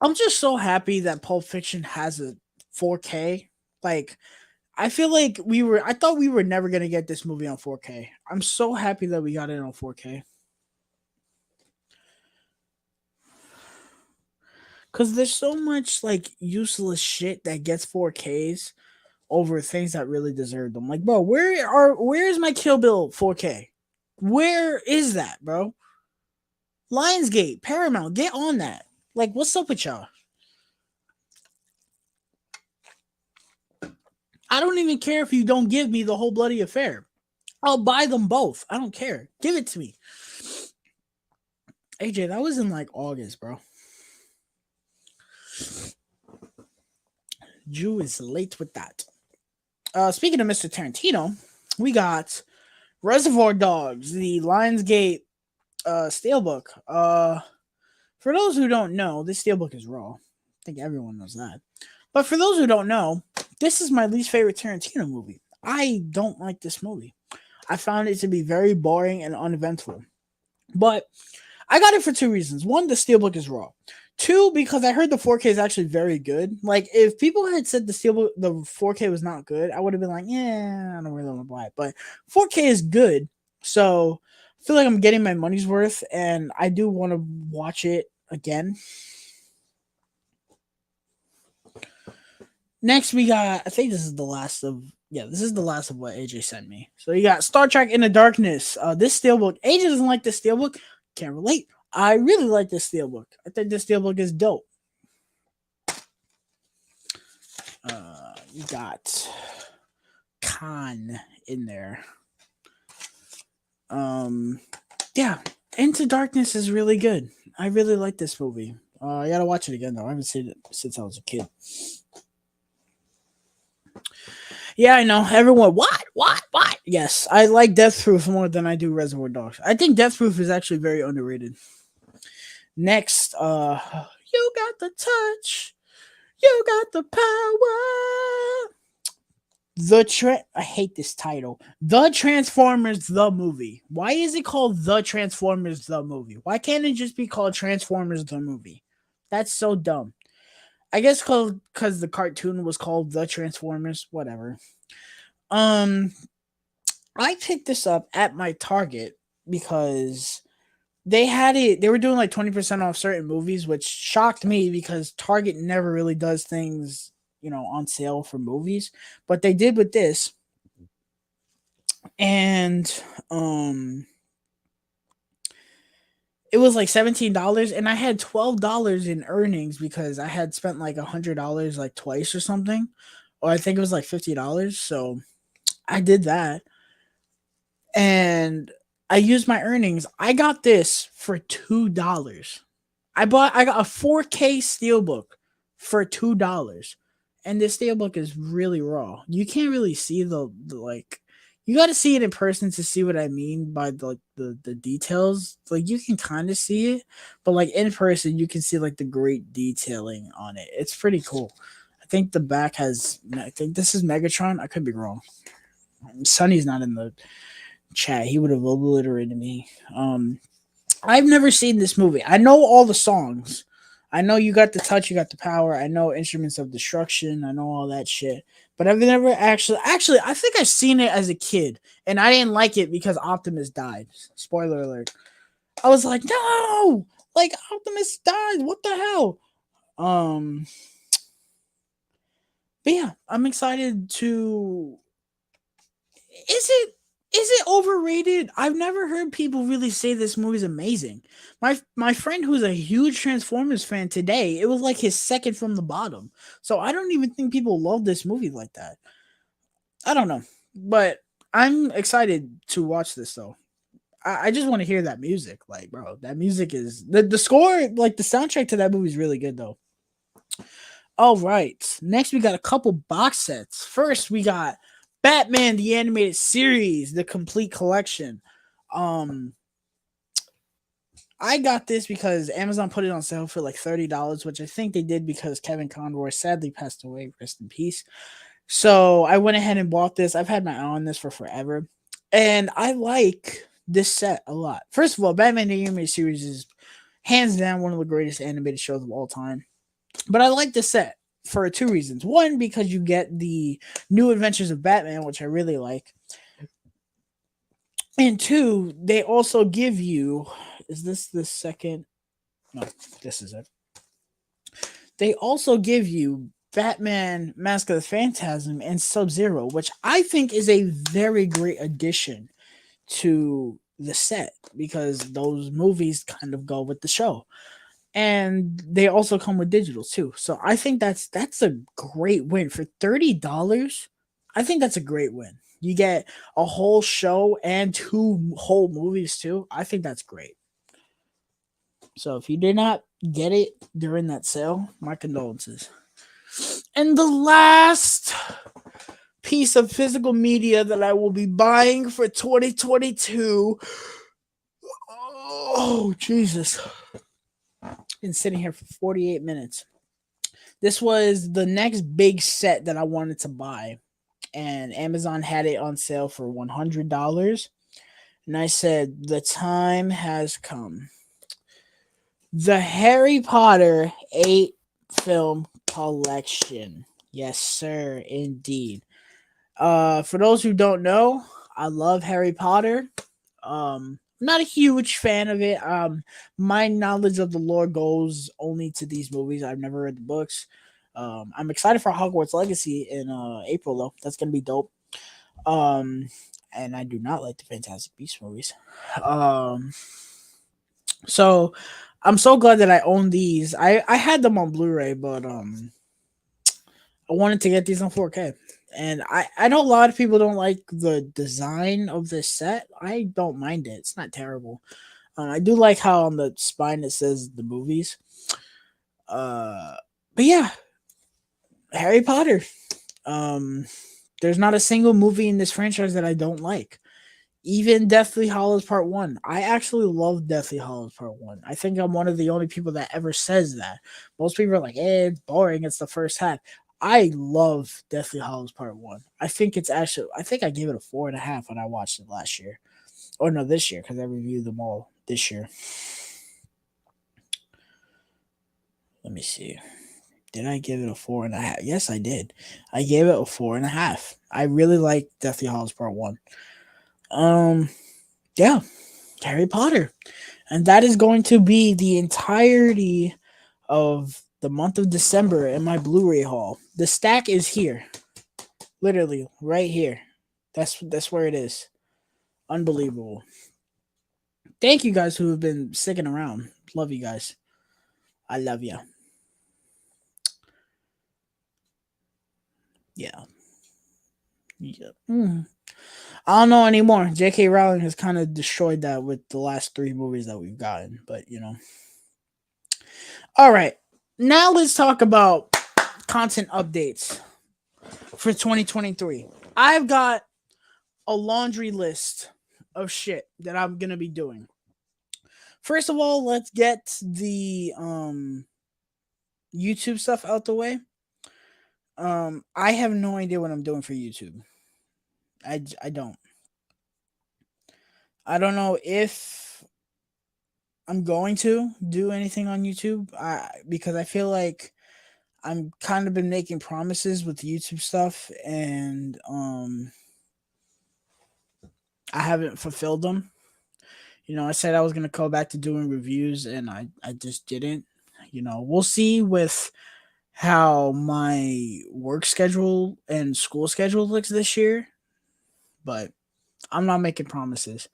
I'm just so happy that Pulp Fiction has a 4K. Like I feel like I thought we were never gonna get this movie on 4K. I'm so happy that we got it on 4K. Cause there's so much like useless shit that gets 4Ks over things that really deserve them. Like, bro, where's my Kill Bill 4K? Where is that, bro? Lionsgate, Paramount, get on that. Like, what's up with y'all? I don't even care if you don't give me the whole bloody affair. I'll buy them both. I don't care. Give it to me. AJ, that was in like August, bro. Jew is late with that. Speaking of Mr. Tarantino, we got Reservoir Dogs, the Lionsgate steelbook. For those who don't know, this steelbook is raw. I think everyone knows that. But for those who don't know, this is my least favorite Tarantino movie. I don't like this movie. I found it to be very boring and uneventful. But I got it for 2 reasons. One, the steelbook is raw. 2, because I heard the 4K is actually very good. Like, if people had said the 4K was not good, I would have been like, yeah, I don't really want to buy it. But 4K is good. So I feel like I'm getting my money's worth, and I do want to watch it again. Next, we got, I think this is the last of Yeah, this is the last of what AJ sent me. So you got Star Trek Into Darkness. This steelbook. AJ doesn't like this steelbook. Can't relate. I really like this steelbook. I think this steelbook is dope. You got Khan in there. Um, yeah, Into Darkness is really good. I really like this movie. I gotta watch it again though. I haven't seen it since I was a kid. Yeah, I know. Everyone, what? Yes, I like Death Proof more than I do Reservoir Dogs. I think Death Proof is actually very underrated. Next, you got the touch, you got the power. I hate this title. The Transformers the movie. Why is it called The Transformers the movie? Why can't it just be called Transformers the movie? That's so dumb. I guess because the cartoon was called The Transformers. Whatever. Um, I picked this up at my Target because they had it. They were doing like 20% off certain movies, which shocked me because Target never really does things, on sale for movies. But they did with this, and it was like $17, and I had $12 in earnings because I had spent like $100 like twice or something, or I think it was like $50. So I did that, and I used my earnings. I got this for $2. I got a 4K steelbook for $2. And this steelbook is really raw. You can't really see the like you got to see it in person to see what I mean by the details. Like you can kind of see it, but like in person you can see like the great detailing on it. It's pretty cool. I think the back has I think this is Megatron. I could be wrong. Sonny's not in the chat. He would have obliterated me. I've never seen this movie. I know all the songs. I know you got the touch, you got the power. I know Instruments of Destruction. I know all that shit. But I've never actually I think I've seen it as a kid and I didn't like it because Optimus died. Spoiler alert. I was like, "No! Like Optimus died. What the hell?" Um but yeah, I'm excited to is it overrated? I've never heard people really say this movie's amazing. My friend who's a huge Transformers fan today, it was like his second from the bottom. So I don't even think people love this movie like that. I don't know. But I'm excited to watch this though. I just want to hear that music. Like, bro, that music is the score, like the soundtrack to that movie is really good though. All right. Next, we got a couple box sets. First, we got Batman the Animated Series, the complete collection. Um, I got this because Amazon put it on sale for like $30, which I think they did because Kevin Conroy sadly passed away. Rest in peace. So I went ahead and bought this. I've had my eye on this for forever, and I like this set a lot. First of all, Batman the Animated Series is hands down one of the greatest animated shows of all time. But I like this set for two reasons. One, because you get the new adventures of Batman, which I really like. And two, they also give you is this the second? No, this is it. They also give you Batman Mask of the Phantasm and Sub-Zero, which I think is a very great addition to the set because those movies kind of go with the show. And they also come with digital too. So I think that's a great win for $30. I think that's a great win. You get a whole show and two whole movies too. I think that's great. So if you did not get it during that sale, my condolences. And the last piece of physical media that I will be buying for 2022. Oh, Jesus. Been sitting here for 48 minutes. This was the next big set that I wanted to buy, and Amazon had it on sale for $100. And I said, the time has come. The Harry Potter 8 film collection. Yes, sir, indeed. For those who don't know, I love Harry Potter. Not a huge fan of it. My knowledge of the lore goes only to these movies. I've never read the books. I'm excited for Hogwarts Legacy in April though. That's gonna be dope. Um, and I do not like the Fantastic Beasts movies. Um, so I'm so glad that I own these. I had them on Blu-ray, but I wanted to get these on 4K. And I know a lot of people don't like the design of this set. I don't mind it. It's not terrible. I do like how on the spine it says the movies. Uh, but yeah, Harry Potter. Um, there's not a single movie in this franchise that I don't like. Even Deathly Hallows Part 1. I actually love Deathly Hallows Part 1. I think I'm one of the only people that ever says that. Most people are like, it's boring. It's the first half. I love Deathly Hallows Part 1. I think I gave it a 4.5 when I watched it last year. Or no, this year, because I reviewed them all this year. Let me see. Did I give it a 4.5? Yes, I did. I gave it a 4.5. I really like Deathly Hallows Part 1. Yeah, Harry Potter. And that is going to be the entirety of the month of December in my Blu-ray haul. The stack is here. Literally, right here. That's where it is. Unbelievable. Thank you guys who have been sticking around. Love you guys. I love you. Yeah. Yeah. I don't know anymore. J.K. Rowling has kind of destroyed that with the last 3 movies that we've gotten, but you know. All right. Now let's talk about content updates for 2023. I've got a laundry list of shit that I'm going to be doing. First of all, let's get the YouTube stuff out the way. I have no idea what I'm doing for YouTube. I don't. I don't know if I'm going to do anything on YouTube. Because I feel like I'm kind of been making promises with YouTube stuff, and I haven't fulfilled them. You know, I said I was gonna go back to doing reviews, and I just didn't. You know, we'll see with how my work schedule and school schedule looks this year, but I'm not making promises.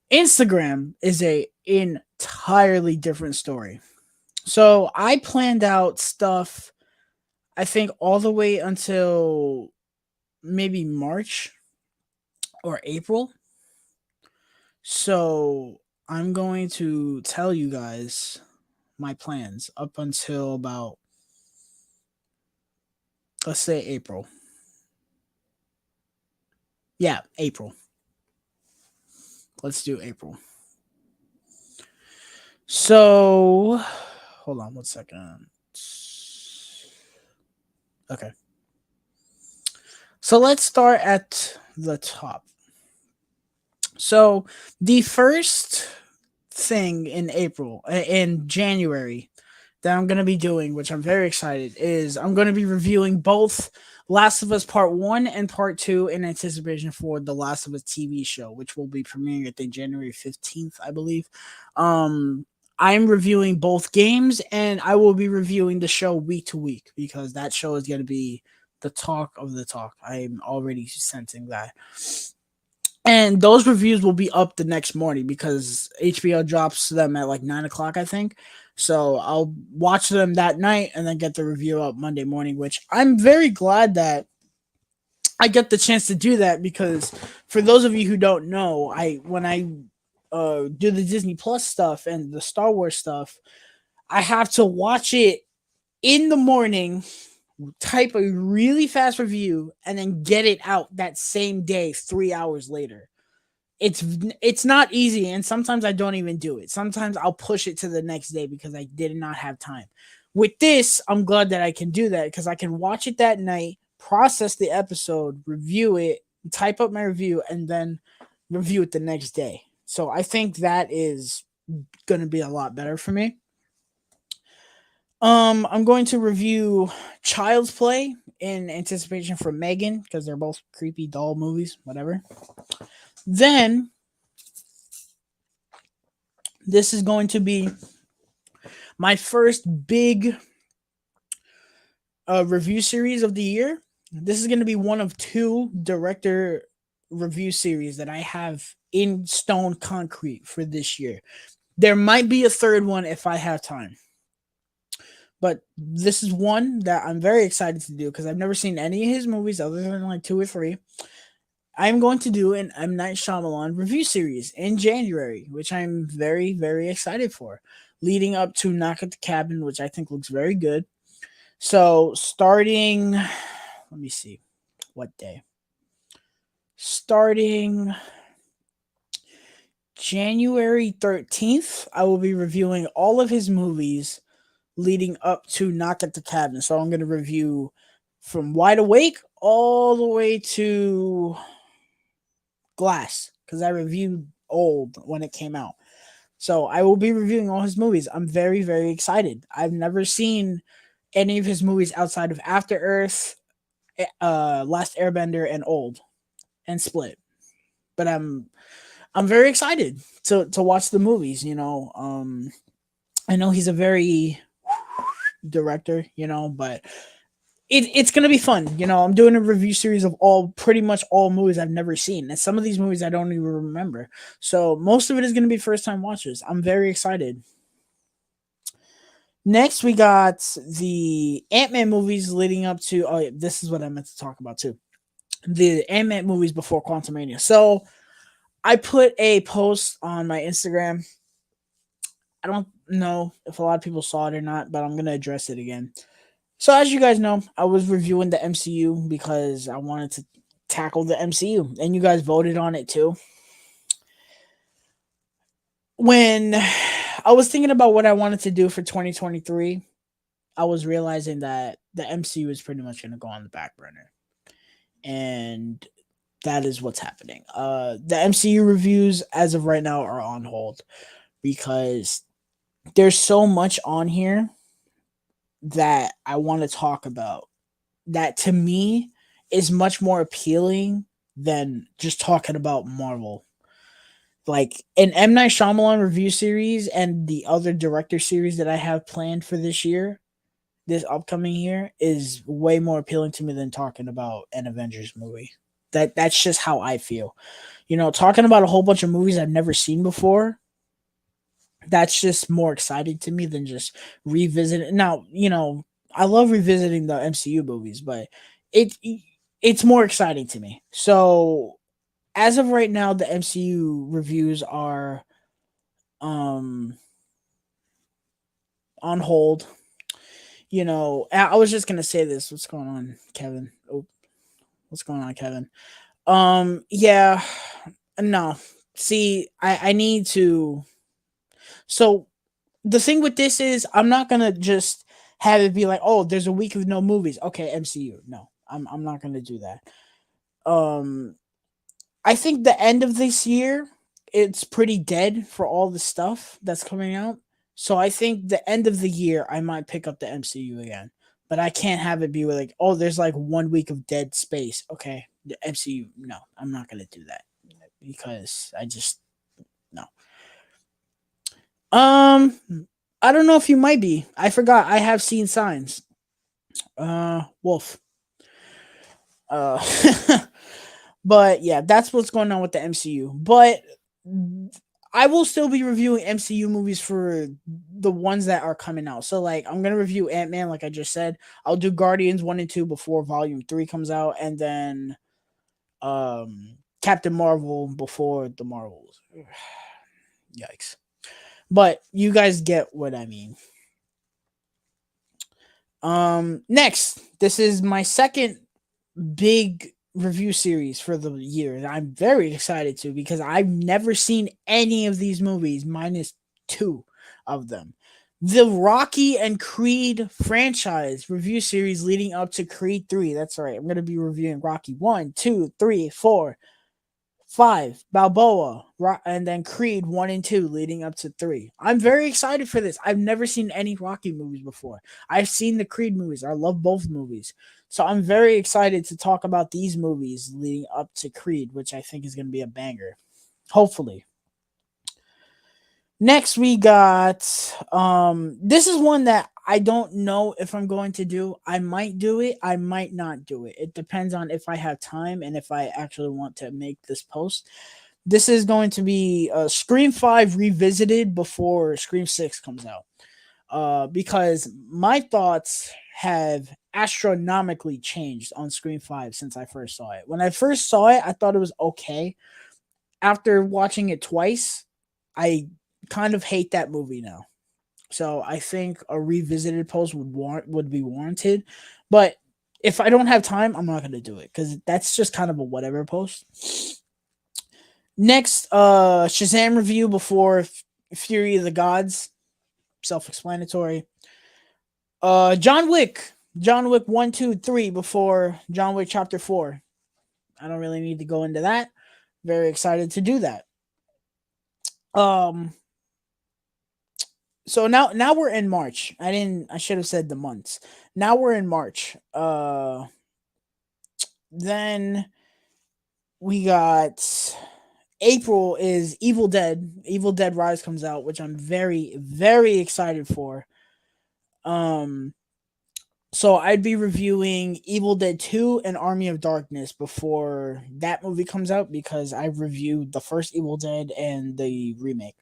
Instagram is a entirely different story. So I planned out stuff, I think, all the way until maybe March or April. So I'm going to tell you guys my plans up until about, let's say, April. Yeah, April. Let's do April. So hold on 1 second. Okay. So let's start at the top. So the first thing in January that I'm going to be doing, which I'm very excited, is I'm going to be reviewing both Last of Us Part 1 and Part 2 in anticipation for the Last of Us TV show, which will be premiering, I think, January 15th, I believe. I'm reviewing both games, and I will be reviewing the show week to week because that show is going to be the talk of the talk. I'm already sensing that. And those reviews will be up the next morning because HBO drops them at like 9 o'clock, I think. So I'll watch them that night and then get the review up Monday morning, which I'm very glad that I get the chance to do that because for those of you who don't know, when I do the Disney Plus stuff and the Star Wars stuff, I have to watch it in the morning, type a really fast review, and then get it out that same day, 3 hours later. It's not easy, and sometimes I don't even do it. Sometimes I'll push it to the next day because I did not have time. With this, I'm glad that I can do that because I can watch it that night, process the episode, review it, type up my review, and then review it the next day. So I think that is going to be a lot better for me. I'm going to review Child's Play in anticipation for Megan because they're both creepy doll movies, whatever. Then this is going to be my first big review series of the year. This is going to be one of two director review series that I have in stone concrete for this year. There might be a third one if I have time. But this is one that I'm very excited to do because I've never seen any of his movies other than like two or three. I'm going to do an M. Night Shyamalan review series in January, which I'm very, very excited for, leading up to Knock at the Cabin, which I think looks very good. So, starting, let me see, what day? Starting January 13th, I will be reviewing all of his movies leading up to Knock at the Cabin. So, I'm going to review from Wide Awake all the way to Glass because I reviewed Old when it came out. So I will be reviewing all his movies. I'm very, very excited. I've never seen any of his movies outside of After Earth, Last Airbender, and Old, and Split. But I'm very excited to watch the movies. I know he's a very director, but it's gonna be fun. I'm doing a review series of pretty much all movies I've never seen, and some of these movies I don't even remember. So most of it is gonna be first time watchers. I'm very excited. Next, we got the Ant-Man movies leading up to. Oh, yeah, this is what I meant to talk about too. The Ant-Man movies before Quantumania. So I put a post on my Instagram. I don't know if a lot of people saw it or not, but I'm gonna address it again. So as you guys know, I was reviewing the MCU because I wanted to tackle the MCU, and you guys voted on it too. When I was thinking about what I wanted to do for 2023, I was realizing that the MCU is pretty much going to go on the back burner. And that is what's happening. The MCU reviews as of right now are on hold because there's so much on here that I want to talk about that to me is much more appealing than just talking about Marvel. Like an M. Night Shyamalan review series and the other director series that I have planned for this upcoming year, is way more appealing to me than talking about an Avengers movie. That's just how I feel. Talking about a whole bunch of movies I've never seen before, that's just more exciting to me than just revisiting. Now, I love revisiting the MCU movies, but it it's more exciting to me. So as of right now, the MCU reviews are um on hold. I was just gonna say this. What's going on, Kevin? Oh, what's going on, Kevin? Yeah, no. See, I need to. So the thing with this is, I'm not gonna just have it be like, oh, there's a week of no movies. Okay, MCU. No, I'm not gonna do that. Um, I think the end of this year, it's pretty dead for all the stuff that's coming out. So I think the end of the year, I might pick up the MCU again. But I can't have it be like, oh, there's like 1 week of dead space. Okay, the MCU. No, I'm not gonna do that because I just no. I don't know if you might be. I forgot. I have seen signs. Wolf. Uh, but yeah, that's what's going on with the MCU. But I will still be reviewing MCU movies for the ones that are coming out. So like I'm gonna review Ant-Man, like I just said. I'll do Guardians 1 and 2 before Volume 3 comes out, and then Captain Marvel before the Marvels. Yikes. But you guys get what I mean. Next, this is my second big review series for the year, and I'm very excited to because I've never seen any of these movies minus two of them. The Rocky and Creed franchise review series leading up to Creed 3. That's right. I'm going to be reviewing Rocky 1, 2, 3, 4, 5, Balboa, and then Creed 1 and 2 leading up to 3. I'm very excited for this. I've never seen any Rocky movies before. I've seen the Creed movies. I love both movies. So I'm very excited to talk about these movies leading up to Creed, which I think is going to be a banger. Hopefully. Next we got this is one that I don't know if I'm going to do. I might do it. I might not do it. It depends on if I have time and if I actually want to make this post. This is going to be Scream 5 revisited before Scream 6 comes out. Because my thoughts have astronomically changed on Scream 5 since I first saw it. When I first saw it, I thought it was okay. After watching it twice, I kind of hate that movie now. So I think a revisited post would be warranted. But if I don't have time, I'm not gonna do it because that's just kind of a whatever post. Next, Shazam review before Fury of the Gods. Self-explanatory. John Wick. John Wick 1, 2, 3 before John Wick Chapter 4. I don't really need to go into that. Very excited to do that. So now we're in March. I should have said the months. Now we're in March. Then we got April is Evil Dead. Evil Dead Rise comes out, which I'm very, very excited for. So I'd be reviewing Evil Dead 2 and Army of Darkness before that movie comes out because I reviewed the first Evil Dead and the remake.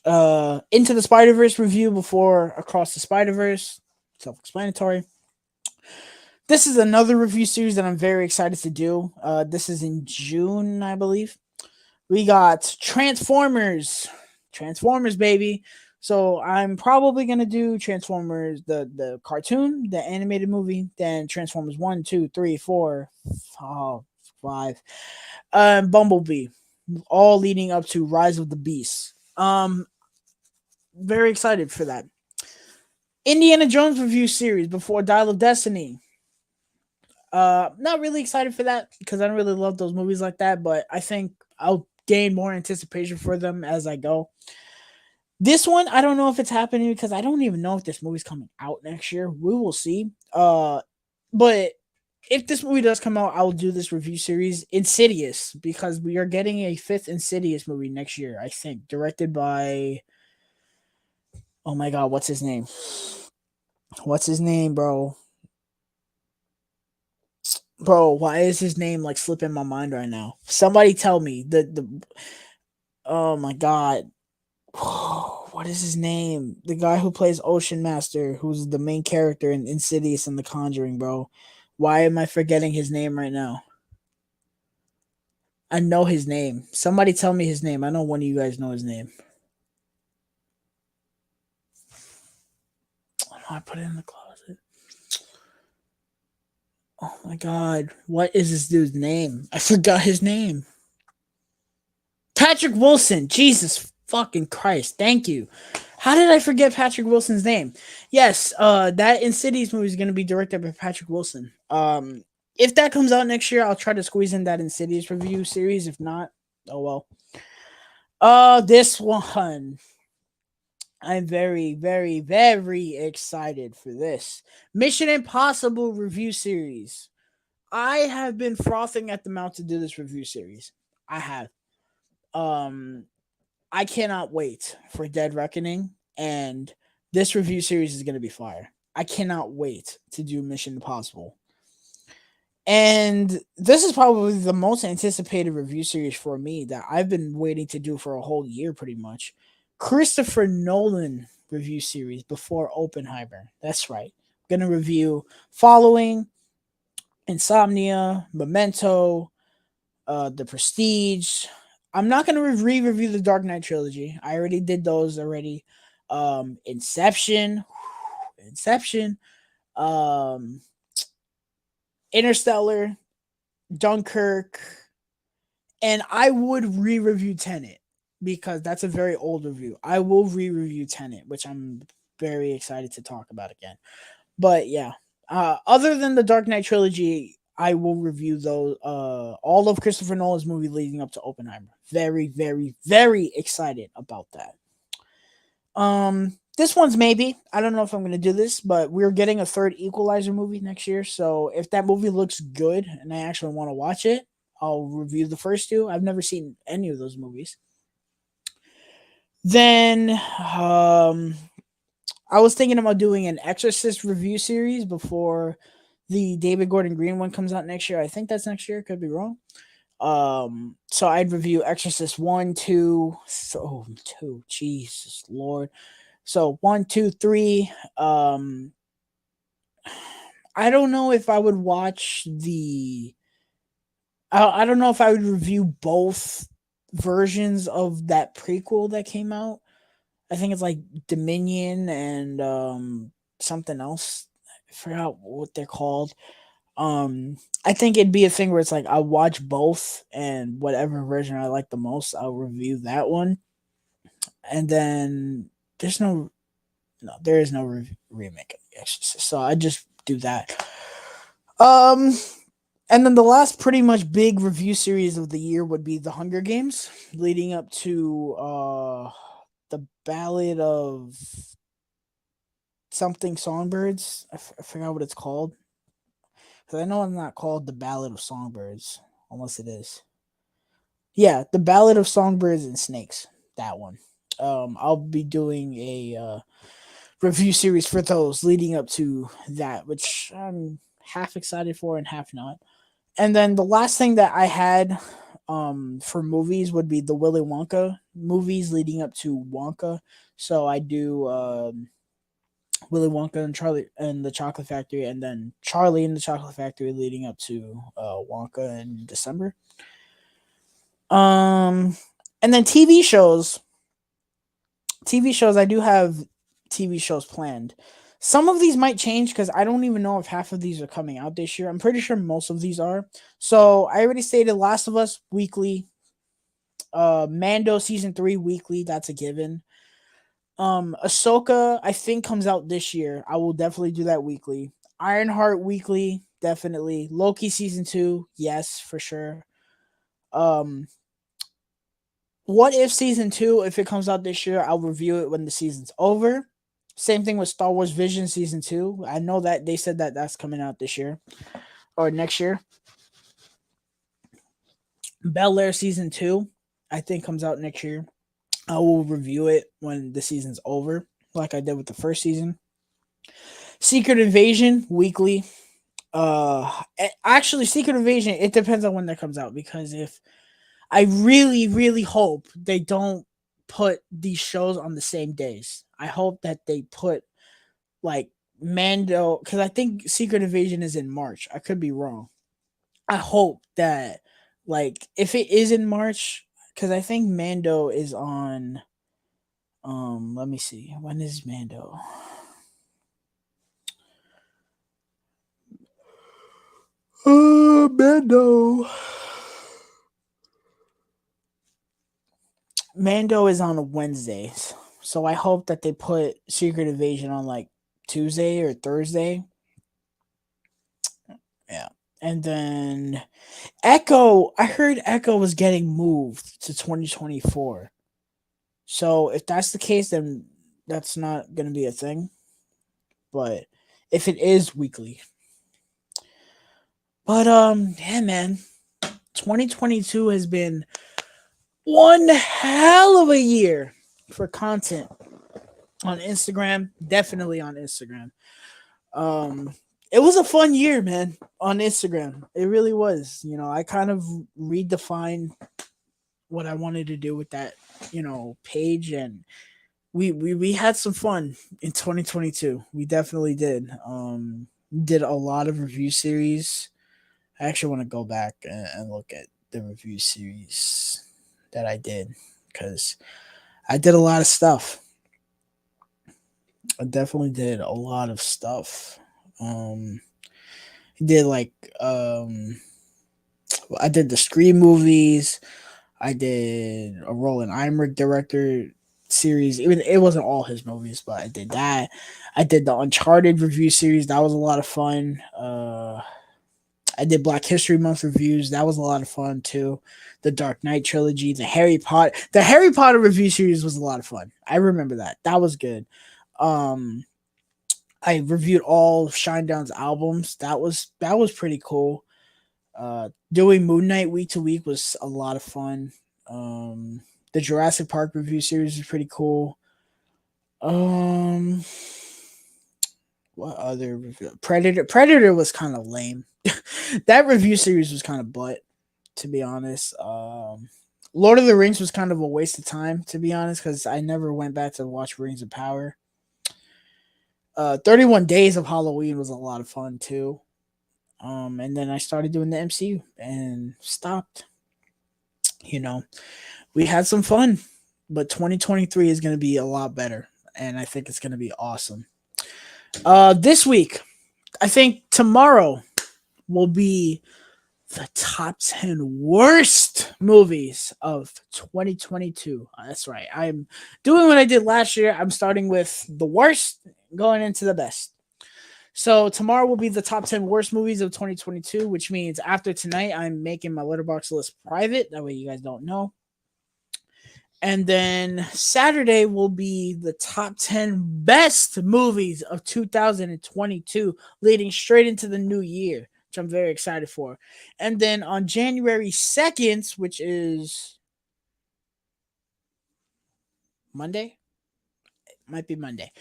Into the Spider-Verse review before Across the Spider-Verse. Self-explanatory. This is another review series that I'm very excited to do. This is in June, I believe. We got Transformers. Transformers, baby. So I'm probably going to do Transformers, the cartoon, the animated movie, then Transformers 1, 2, 3, 4, 5, Bumblebee, all leading up to Rise of the Beast. Very excited for that. Indiana Jones review series before Dial of Destiny. Not really excited for that because I don't really love those movies like that, but I think I'll gain more anticipation for them as I go. This one, I don't know if it's happening because I don't even know if this movie's coming out next year. We will see. But if this movie does come out, I will do this review series. Insidious, because we are getting a 5th Insidious movie next year, I think, directed by, oh my god, what's his name? What's his name, bro? Bro, why is his name like slipping my mind right now? Somebody tell me. Oh my god. What is his name? The guy who plays Ocean Master, who's the main character in Insidious and The Conjuring, bro. Why am I forgetting his name right now? I know his name. Somebody tell me his name. I know one of you guys know his name. I put it in the closet. Oh my god. What is this dude's name? I forgot his name. Patrick Wilson. Jesus fucking Christ. Thank you. How did I forget Patrick Wilson's name? Yes, that Insidious movie is going to be directed by Patrick Wilson. If that comes out next year, I'll try to squeeze in that Insidious review series. If not, oh well. This one, I'm very, very, very excited for this Mission Impossible review series. I have been frothing at the mouth to do this review series. I have. I cannot wait for Dead Reckoning, and this review series is going to be fire. I cannot wait to do Mission Impossible. And this is probably the most anticipated review series for me that I've been waiting to do for a whole year, pretty much. Christopher Nolan review series before Oppenheimer. That's right. I'm going to review Following, Insomnia, Memento, The Prestige. I'm not going to re-review the Dark Knight trilogy. I already did those already. Inception, Interstellar, Dunkirk, and I would re-review Tenet because that's a very old review. I will re-review Tenet, which I'm very excited to talk about again. But yeah, other than the Dark Knight trilogy, I will review those all of Christopher Nolan's movie leading up to Oppenheimer. Very, very, very excited about that. This one's maybe. I don't know if I'm going to do this, but we're getting a third Equalizer movie next year. So if that movie looks good and I actually want to watch it, I'll review the first two. I've never seen any of those movies. Then I was thinking about doing an Exorcist review series before the David Gordon Green one comes out next year. I think that's next year. Could be wrong. So I'd review Exorcist 1, 2, so 2, Jesus Lord. So 1, 2, 3. I don't know if I would watch the. I don't know if I would review both versions of that prequel that came out. I think it's like Dominion and something else. I forgot what they're called. I think it'd be a thing where it's like I'll watch both and whatever version I like the most, I'll review that one. And then there's there is no remake of The Exorcist, so I just do that. Um, and then the last pretty much big review series of the year would be The Hunger Games, leading up to the Ballad of something Songbirds. I forgot what it's called. Because I know it's not called The Ballad of Songbirds, unless it is. Yeah, The Ballad of Songbirds and Snakes. That one. I'll be doing a review series for those leading up to that, which I'm half excited for and half not. And then the last thing that I had for movies would be the Willy Wonka movies leading up to Wonka. So I do Willy Wonka and Charlie and the Chocolate Factory, and then Charlie and the Chocolate Factory leading up to Wonka in December. Um, and then TV shows. TV shows, I do have TV shows planned. Some of these might change because I don't even know if half of these are coming out this year. I'm pretty sure most of these are. So I already stated Last of Us weekly. Mando season 3 weekly. That's a given. Ahsoka, I think, comes out this year. I will definitely do that weekly. Ironheart weekly, definitely. Loki season 2, yes, for sure. Um, What If season 2, if it comes out this year, I'll review it when the season's over. Same thing with Star Wars Vision season 2. I know that they said that that's coming out this year or next year. Bel Air season 2, I think, comes out next year. I will review it when the season's over, like I did with the first season. Secret Invasion weekly. Actually, Secret Invasion, it depends on when that comes out, because if I really, really hope they don't put these shows on the same days. I hope that they put like Mando, because I think Secret Invasion is in March. I could be wrong. I hope that, like, if it is in March, because I think Mando is on. Let me see. When is Mando? Mando. Mando is on Wednesdays, so I hope that they put Secret Invasion on like Tuesday or Thursday. Yeah, and then Echo. I heard Echo was getting moved to 2024. So if that's the case, then that's not gonna be a thing. But if it is weekly, but yeah, man, 2022 has been one hell of a year for content on Instagram. Definitely on Instagram. Um, it was a fun year, man, on Instagram. It really was. I kind of redefined what I wanted to do with that, page, and we had some fun in 2022. We definitely did. Did a lot of review series. I actually want to go back and look at the review series that I did, because I did a lot of stuff. I definitely did a lot of stuff. Um, did like I did the Scream movies. I did a Roland Emmerich director series. Even it wasn't all his movies, but I did that. I did the Uncharted review series. That was a lot of fun. I did Black History Month reviews. That was a lot of fun too. The Dark Knight trilogy, the Harry Potter review series was a lot of fun. I remember that. That was good. Um, I reviewed all of Shinedown's albums. That was pretty cool. Doing Moon Knight week to week was a lot of fun. The Jurassic Park review series was pretty cool. Um, What other review? Predator was kind of lame. That review series was kind of butt, to be honest. Lord of the Rings was kind of a waste of time, to be honest, because I never went back to watch Rings of Power. 31 Days of Halloween was a lot of fun too. And then I started doing the MCU and stopped. You know, we had some fun, but 2023 is going to be a lot better, and I think it's going to be awesome. This week, I think tomorrow will be the top 10 worst movies of 2022. That's right. I'm doing what I did last year. I'm starting with the worst, going into the best. So tomorrow will be the top 10 worst movies of 2022, which means after tonight, I'm making my letterbox list private. That way you guys don't know. And then Saturday will be the top 10 best movies of 2022, leading straight into the new year, which I'm very excited for. And then on January 2nd, which is Monday, it might be Monday.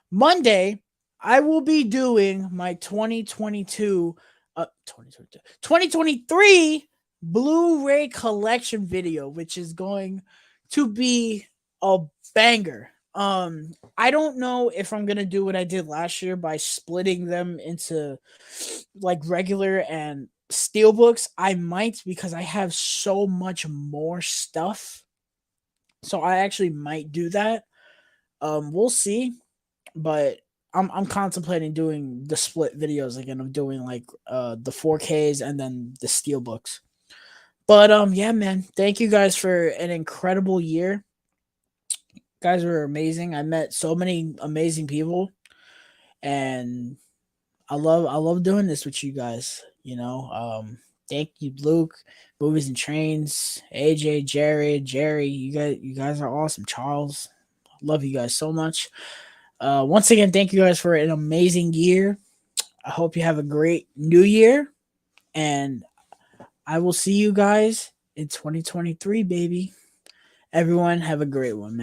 Monday, I will be doing my 2023 Blu-ray collection video, which is going to be a banger. I don't know if I'm gonna do what I did last year by splitting them into like regular and steelbooks. I might, because I have so much more stuff. So I actually might do that. We'll see. But I'm contemplating doing the split videos again of doing like the 4Ks and then the steelbooks. But yeah, man, thank you guys for an incredible year. You guys were amazing. I met so many amazing people, and I love doing this with you guys. Thank you, Luke, Movies and Trains, AJ, Jared, Jerry. You guys are awesome. Charles, love you guys so much. Once again, thank you guys for an amazing year. I hope you have a great new year, and I will see you guys in 2023, baby. Everyone, have a great one, man.